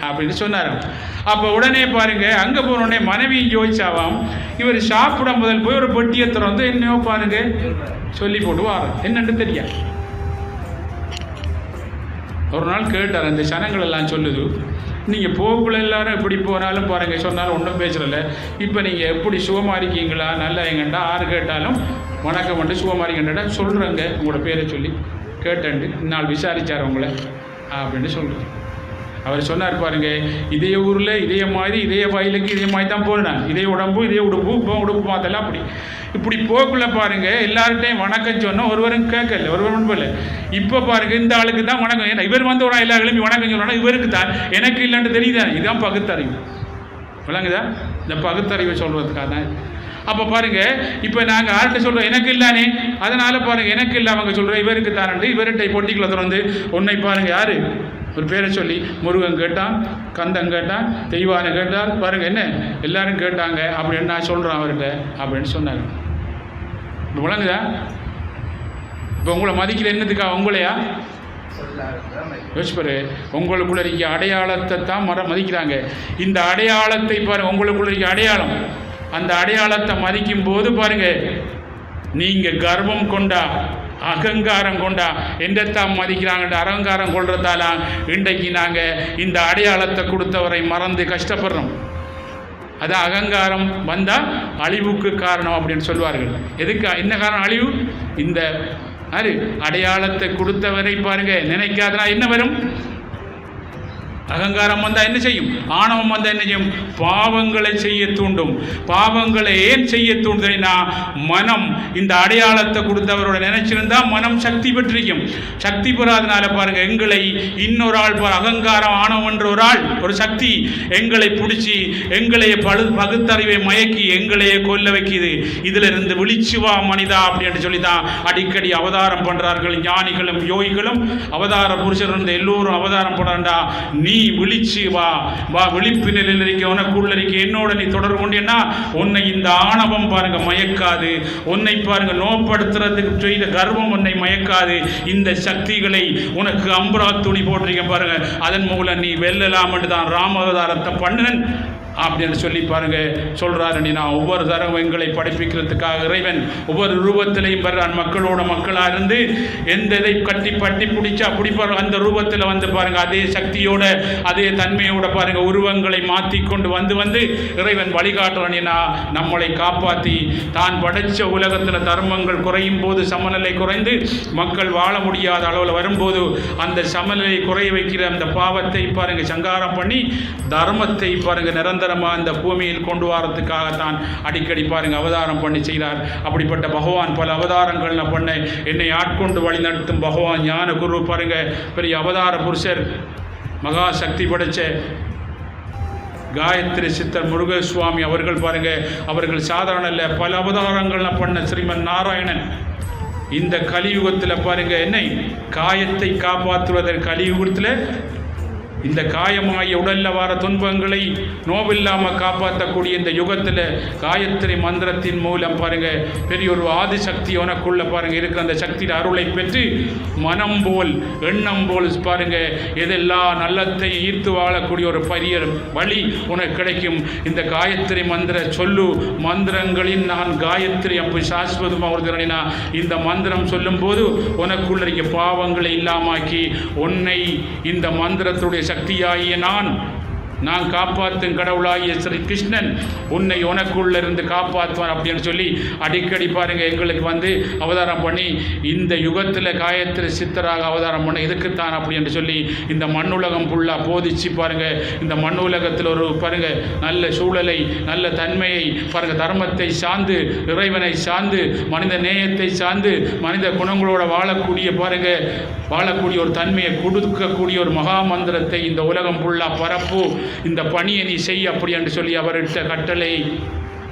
அப்படின்னு சொன்னாராம். அப்போ உடனே பாருங்கள் அங்கே போனோடனே மனைவியும் யோசிச்சாவாம். இவர் சாப்பிட முதல் போய் ஒரு பெட்டியை திறந்து என்னையோ பாருங்க சொல்லி போட்டு வாரம் என்னன்னு தெரியாது. ஒரு நாள் கேட்டார். அந்த சனங்கள் எல்லாம் சொல்லுது நீங்கள் போக்குள்ள எல்லாரும் எப்படி போனாலும் பாருங்கள் சொன்னாலும் ஒன்றும் பேசுகிறல. இப்போ நீங்கள் எப்படி சுகமாக இருக்கீங்களா நல்லா எங்கண்டா ஆறு கேட்டாலும் வணக்கம் மட்டும் சுகமாக இருக்கேன்டா சொல்கிறேங்க உங்களோட பேரை சொல்லி கேட்டேன்ட்டு இந்நாள் விசாரித்தார் உங்களை அப்படின்னு சொல்கிறேன். அவர் சொன்னார் பாருங்கள் இதே ஊரில் இதே மாதிரி இதே வயலுக்கு இதே மாதிரி தான் போனேன். இதே உடம்பு இதே உடுப்பு இப்போ உடுப்பு பார்த்தெல்லாம் இப்படி போக்குள்ள பாருங்கள் எல்லார்கிட்டையும் வணக்கம் சொன்னோம். ஒருவரும் கேட்கல ஒருவரும் போல. இப்போ பாருங்கள் இந்த ஆளுக்கு தான் வணக்கம். ஏன்னா இவர் வந்து ஒரு எல்லா கிளம்பி வணக்கம் சொல்லணும். இவருக்கு தான் எனக்கு இல்லைன்னு தெரியுதானே. இதுதான் பகுத்தறிவு. விளங்குதா? இந்த பகுத்தறிவை சொல்கிறதுக்காக தான். அப்போ பாருங்கள் இப்போ நாங்கள் யார்கிட்ட சொல்கிறோம் எனக்கு இல்லானே அதனால் பாருங்கள் எனக்கு இல்லை அவங்க சொல்கிறோம் இவருக்கு தானண்டு இவர்கிட்ட பொட்டிக்குள்ள திறந்து உன்னை பாருங்கள் யார் ஒரு பேரை சொல்லி முருகன் கேட்டான், கந்தன் கேட்டான், தெய்வானை கேட்டால் பாருங்கள் என்ன எல்லாரும் கேட்டாங்க அப்படின்னு நான் சொல்கிறேன் அவர்கிட்ட அப்படின்னு சொன்னாங்க. இப்போ விளங்குதா? இப்போ உங்களை மதிக்கிற என்னதுக்கா? உங்களையா யோசிப்பாரு. உங்களுக்குள்ள இருக்க அடையாளத்தை தான் மதிக்கிறாங்க. இந்த அடையாளத்தை பாருங்க, உங்களுக்குள்ள இருக்க அடையாளம், அந்த அடையாளத்தை மதிக்கும் போது பாருங்க, நீங்க கர்வம் கொண்டா அகங்காரம் கொண்டா எந்தான் மதிக்கிறாங்க அகங்காரம் கொள்றதால இன்றைக்கு நாங்கள் இந்த அடையாளத்தை கொடுத்தவரை மறந்து கஷ்டப்படுறோம். அது அகங்காரம் வந்தால் அழிவுக்கு காரணம் அப்படின்னு சொல்வார்கள். எதுக்கு என்ன காரணம் அழிவு? இந்த அடையாளத்தை கொடுத்தவரை பாருங்க நினைக்காதனா என்ன வரும்? அகங்காரம் வந்தால் என்ன செய்யும்? ஆணவம் வந்தால் என்ன செய்யும்? பாவங்களை செய்ய தூண்டும். பாவங்களை ஏன் செய்ய தூண்டுதுன்னா, மனம் இந்த அடையாளத்தை கொடுத்தவரோட நினைச்சிருந்தா மனம் சக்தி பெற்றிருக்கும். சக்தி பெறாதனால பாருங்க, எங்களை இன்னொரு ஆள் அகங்காரம் ஆணவம் என்ற ஒரு ஆள், ஒரு சக்தி எங்களை பிடிச்சி எங்களைய பகுத்தறிவை மயக்கி எங்களையே கொல்ல வைக்கிது. இதுல இருந்து விழிச்சு வா மனிதா அப்படின்னு சொல்லி தான் அடிக்கடி அவதாரம் பண்றார்கள் ஞானிகளும் யோகிகளும். அவதார புருஷர் இருந்து எல்லோரும் அவதாரம் பண்றா. நீ விழிச்சு வா, விழிப்பு நிலையில் இருக்க, உனக்குள்ள இருக்க என்னோட நீ தொடர்பு கொண்டேன்னா உன்னை இந்த ஆணவம் பாருங்க மயக்காது. உன்னை பாருங்க நோப்படுத்துறதுக்கு செய்த கர்வம் உன்னை மயக்காது. இந்த சக்திகளை உனக்கு அம்பரா துணி போட்டிருக்க பாருங்க, அதன் மூலம் நீ வெல்லலாம் என்று தான் ராமவதாரத்தை பண்ணுனன் அப்படின்னு சொல்லி பாருங்க சொல்றாரு. நான் ஒவ்வொரு தரம் எங்களை படிப்பிக்கிறதுக்காக இறைவன் ஒவ்வொரு ரூபத்திலையும் வர்றான். மக்களோட மக்களா இருந்து எந்த இதை கட்டி பட்டி பிடிச்சா பிடிப்பாரு அந்த ரூபத்தில் வந்து பாருங்க, அதே சக்தியோட அதே தன்மையோட பாருங்க உருவங்களை மாற்றி கொண்டு வந்து இறைவன் வழிகாட்டுறான். நம்மளை காப்பாற்றி தான் படைச்ச உலகத்தில் தர்மங்கள் குறையும் போது சமநிலை குறைந்து மக்கள் வாழ முடியாத அளவில் வரும்போது அந்த சமநிலை குறைய வைக்கிற அந்த பாவத்தை பாருங்க சங்காரம் பண்ணி தர்மத்தை பாருங்க நிரந்தரமாக இந்த பூமியில் கொண்டு வரத்துக்காகத்தான் அடிக்கடி பாருங்க அவதாரம் பண்ணி செய்கிறார். அப்படிப்பட்ட பகவான் பல அவதாரங்கள் பண்ண என்னை ஆட்கொண்டு வழி நடத்தும் பகவான் ஞான குரு பாருங்க, பெரிய அவதார புருஷர், மகா சக்தி படைச்ச காயத்ரி சித்தர் முருகசுவாமி அவர்கள் பாருங்க, அவர்கள் சாதாரண இல்லை, பல அவதாரங்கள் பண்ண ஸ்ரீமன் நாராயணன் இந்த கலியுகத்தில் பாருங்க என்னை காயத்தை காப்பாற்றுவதற்கு கலியுகத்தில் இந்த காயமாகிய உடலில் வர துன்பங்களை நோவில்லாமல் காப்பாற்றக்கூடிய இந்த யுகத்தில் காயத்ரி மந்திரத்தின் மூலம் பாருங்க பெரிய ஒரு ஆதிசக்தி உனக்குள்ள பாருங்க இருக்கிற அந்த சக்தியின் அருளை பெற்று மனம் போல் எண்ணம் போல் பாருங்க எதெல்லாம் நல்லத்தை ஈர்த்து வாழக்கூடிய ஒரு பெரிய வழி உனக்கு கிடைக்கும். இந்த காயத்ரி மந்திர சொல்லு மந்திரங்களின் நான் காயத்ரி அப்படி சாஸ்வதமாக வருகிறேன்னா இந்த மந்திரம் சொல்லும் போது உனக்குள்ள இருக்க பாவங்களை இல்லாமாக்கி உன்னை இந்த மந்திரத்துடைய சக்தியாகிய நான் காப்பாற்றும் கடவுளாகிய ஸ்ரீ கிருஷ்ணன் உன்னை உனக்குள்ள இருந்து காப்பாற்றுவான் அப்படின்னு சொல்லி அடிக்கடி பாருங்க எங்களுக்கு வந்து அவதாரம் பண்ணி இந்த யுகத்தில் காயத்ரி சித்தராக அவதாரம் பண்ண இதுக்குத்தான் அப்படி என்று சொல்லி இந்த மண்ணுலகம் ஃபுல்லாக போதிச்சு பாருங்க. இந்த மண்ணுலகத்தில் ஒரு பாருங்க நல்ல சூழலை நல்ல தன்மையை பாருங்க தர்மத்தை சார்ந்து இறைவனை சார்ந்து மனித நேயத்தை சார்ந்து மனித குணங்களோட வாழக்கூடிய பாருங்க வாழக்கூடிய ஒரு தன்மையை கொடுக்கக்கூடிய ஒரு மகா மந்திரத்தை இந்த உலகம் ஃபுல்லாக பரப்பு, இந்த பணியை நீ செய் அப்படி என்று சொல்லி அவர்கிட்ட கட்டளை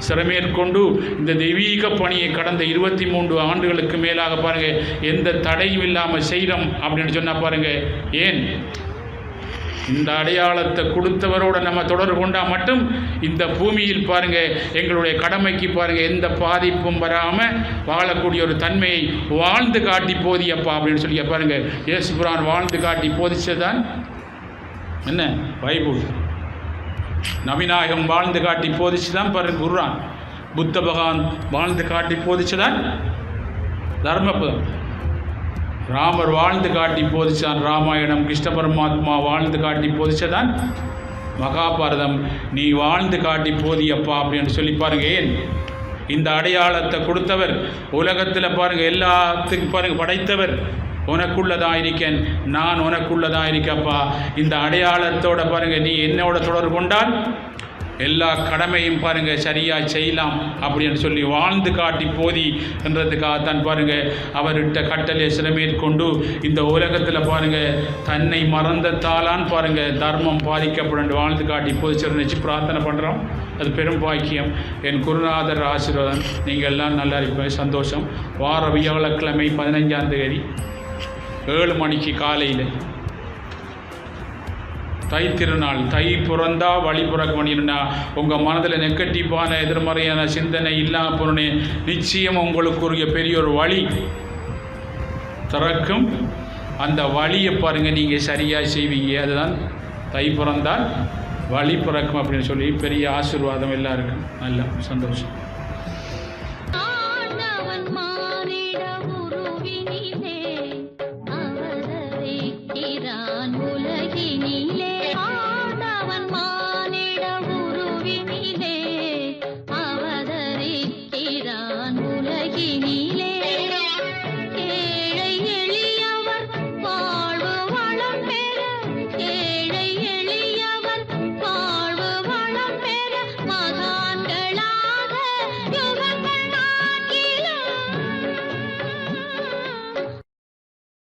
சிறமேற்கொண்டு இந்த தெய்வீக பணியை கடந்த 23 ஆண்டுகளுக்கு மேலாக பாருங்க எந்த தடையும் இல்லாமல் செய்கிறோம் அப்படின்னு சொன்னால் பாருங்க. ஏன் இந்த அடையாளத்தை கொடுத்தவரோட நம்ம தொடர்பு கொண்டா மட்டும் இந்த பூமியில் பாருங்க எங்களுடைய கடமைக்கு பாருங்க எந்த பாதிப்பும் வராமல் வாழக்கூடிய ஒரு தன்மையை வாழ்ந்து காட்டி போதியப்பா அப்படின்னு சொல்லி பாருங்க. இயேசு பிரான் வாழ்ந்து காட்டி போதிச்சதான் என்ன பைபிள். நபிநாயகம் வாழ்ந்து காட்டி போதிச்சு தான் பாருங்க குர்ஆன். புத்த பகவான் வாழ்ந்து காட்டி போதிச்சுதான் தர்மபதம். ராமர் வாழ்ந்து காட்டி போதிச்சான் ராமாயணம். கிருஷ்ண பரமாத்மா வாழ்ந்து காட்டி போதிச்சதான் மகாபாரதம். நீ வாழ்ந்து காட்டி போதியப்பா அப்படின்னு சொல்லி பாருங்க. ஏன் இந்த அடையாளத்தை கொடுத்தவர் உலகத்தில் பாருங்க எல்லாத்துக்கும் பாருங்க படைத்தவர் உனக்குள்ளதாக இருக்கேன், நான் உனக்குள்ளதாக இருக்கப்பா. இந்த அடையாளத்தோட பாருங்க நீ என்னோட தொடர்பு கொண்டால் எல்லா கடமையும் பாருங்க சரியாக செய்யலாம் அப்படின்னு சொல்லி வாழ்ந்து காட்டி போதி என்றதுக்காகத்தான் பாருங்க அவர்கிட்ட கட்டளை சிறமேற்கொண்டு இந்த உலகத்தில் பாருங்க தன்னை மறந்ததாலான் பாருங்க தர்மம் பாதிக்கப்படும் வாழ்ந்து காட்டி போதிச்சு நினச்சி பிரார்த்தனை பண்ணுறோம். அது பெரும் பாக்கியம். என் குருநாதர் ஆசீர்வாதம். நீங்கள் எல்லாம் நல்லா இருப்பேன். சந்தோஷம். வார வியாழக்கிழமை 15ஆம் தேதி 7 மணிக்கு காலையில் தை திருநாள், தை பிறந்தா வழி பிறக்க வேண்டியதுன்னா உங்கள் மனதில் நெகட்டிவான எதிர்மறையான சிந்தனை இல்லாமல் போனே நிச்சயம் உங்களுக்குரிய பெரிய ஒரு வழி திறக்கும். அந்த வழியை பாருங்கள், நீங்கள் சரியாக செய்வீங்க. அதுதான் தை பிறந்தால் வழி பிறக்கும் அப்படின்னு சொல்லி பெரிய ஆசீர்வாதம் எல்லாருக்கும். நல்ல சந்தோஷம்.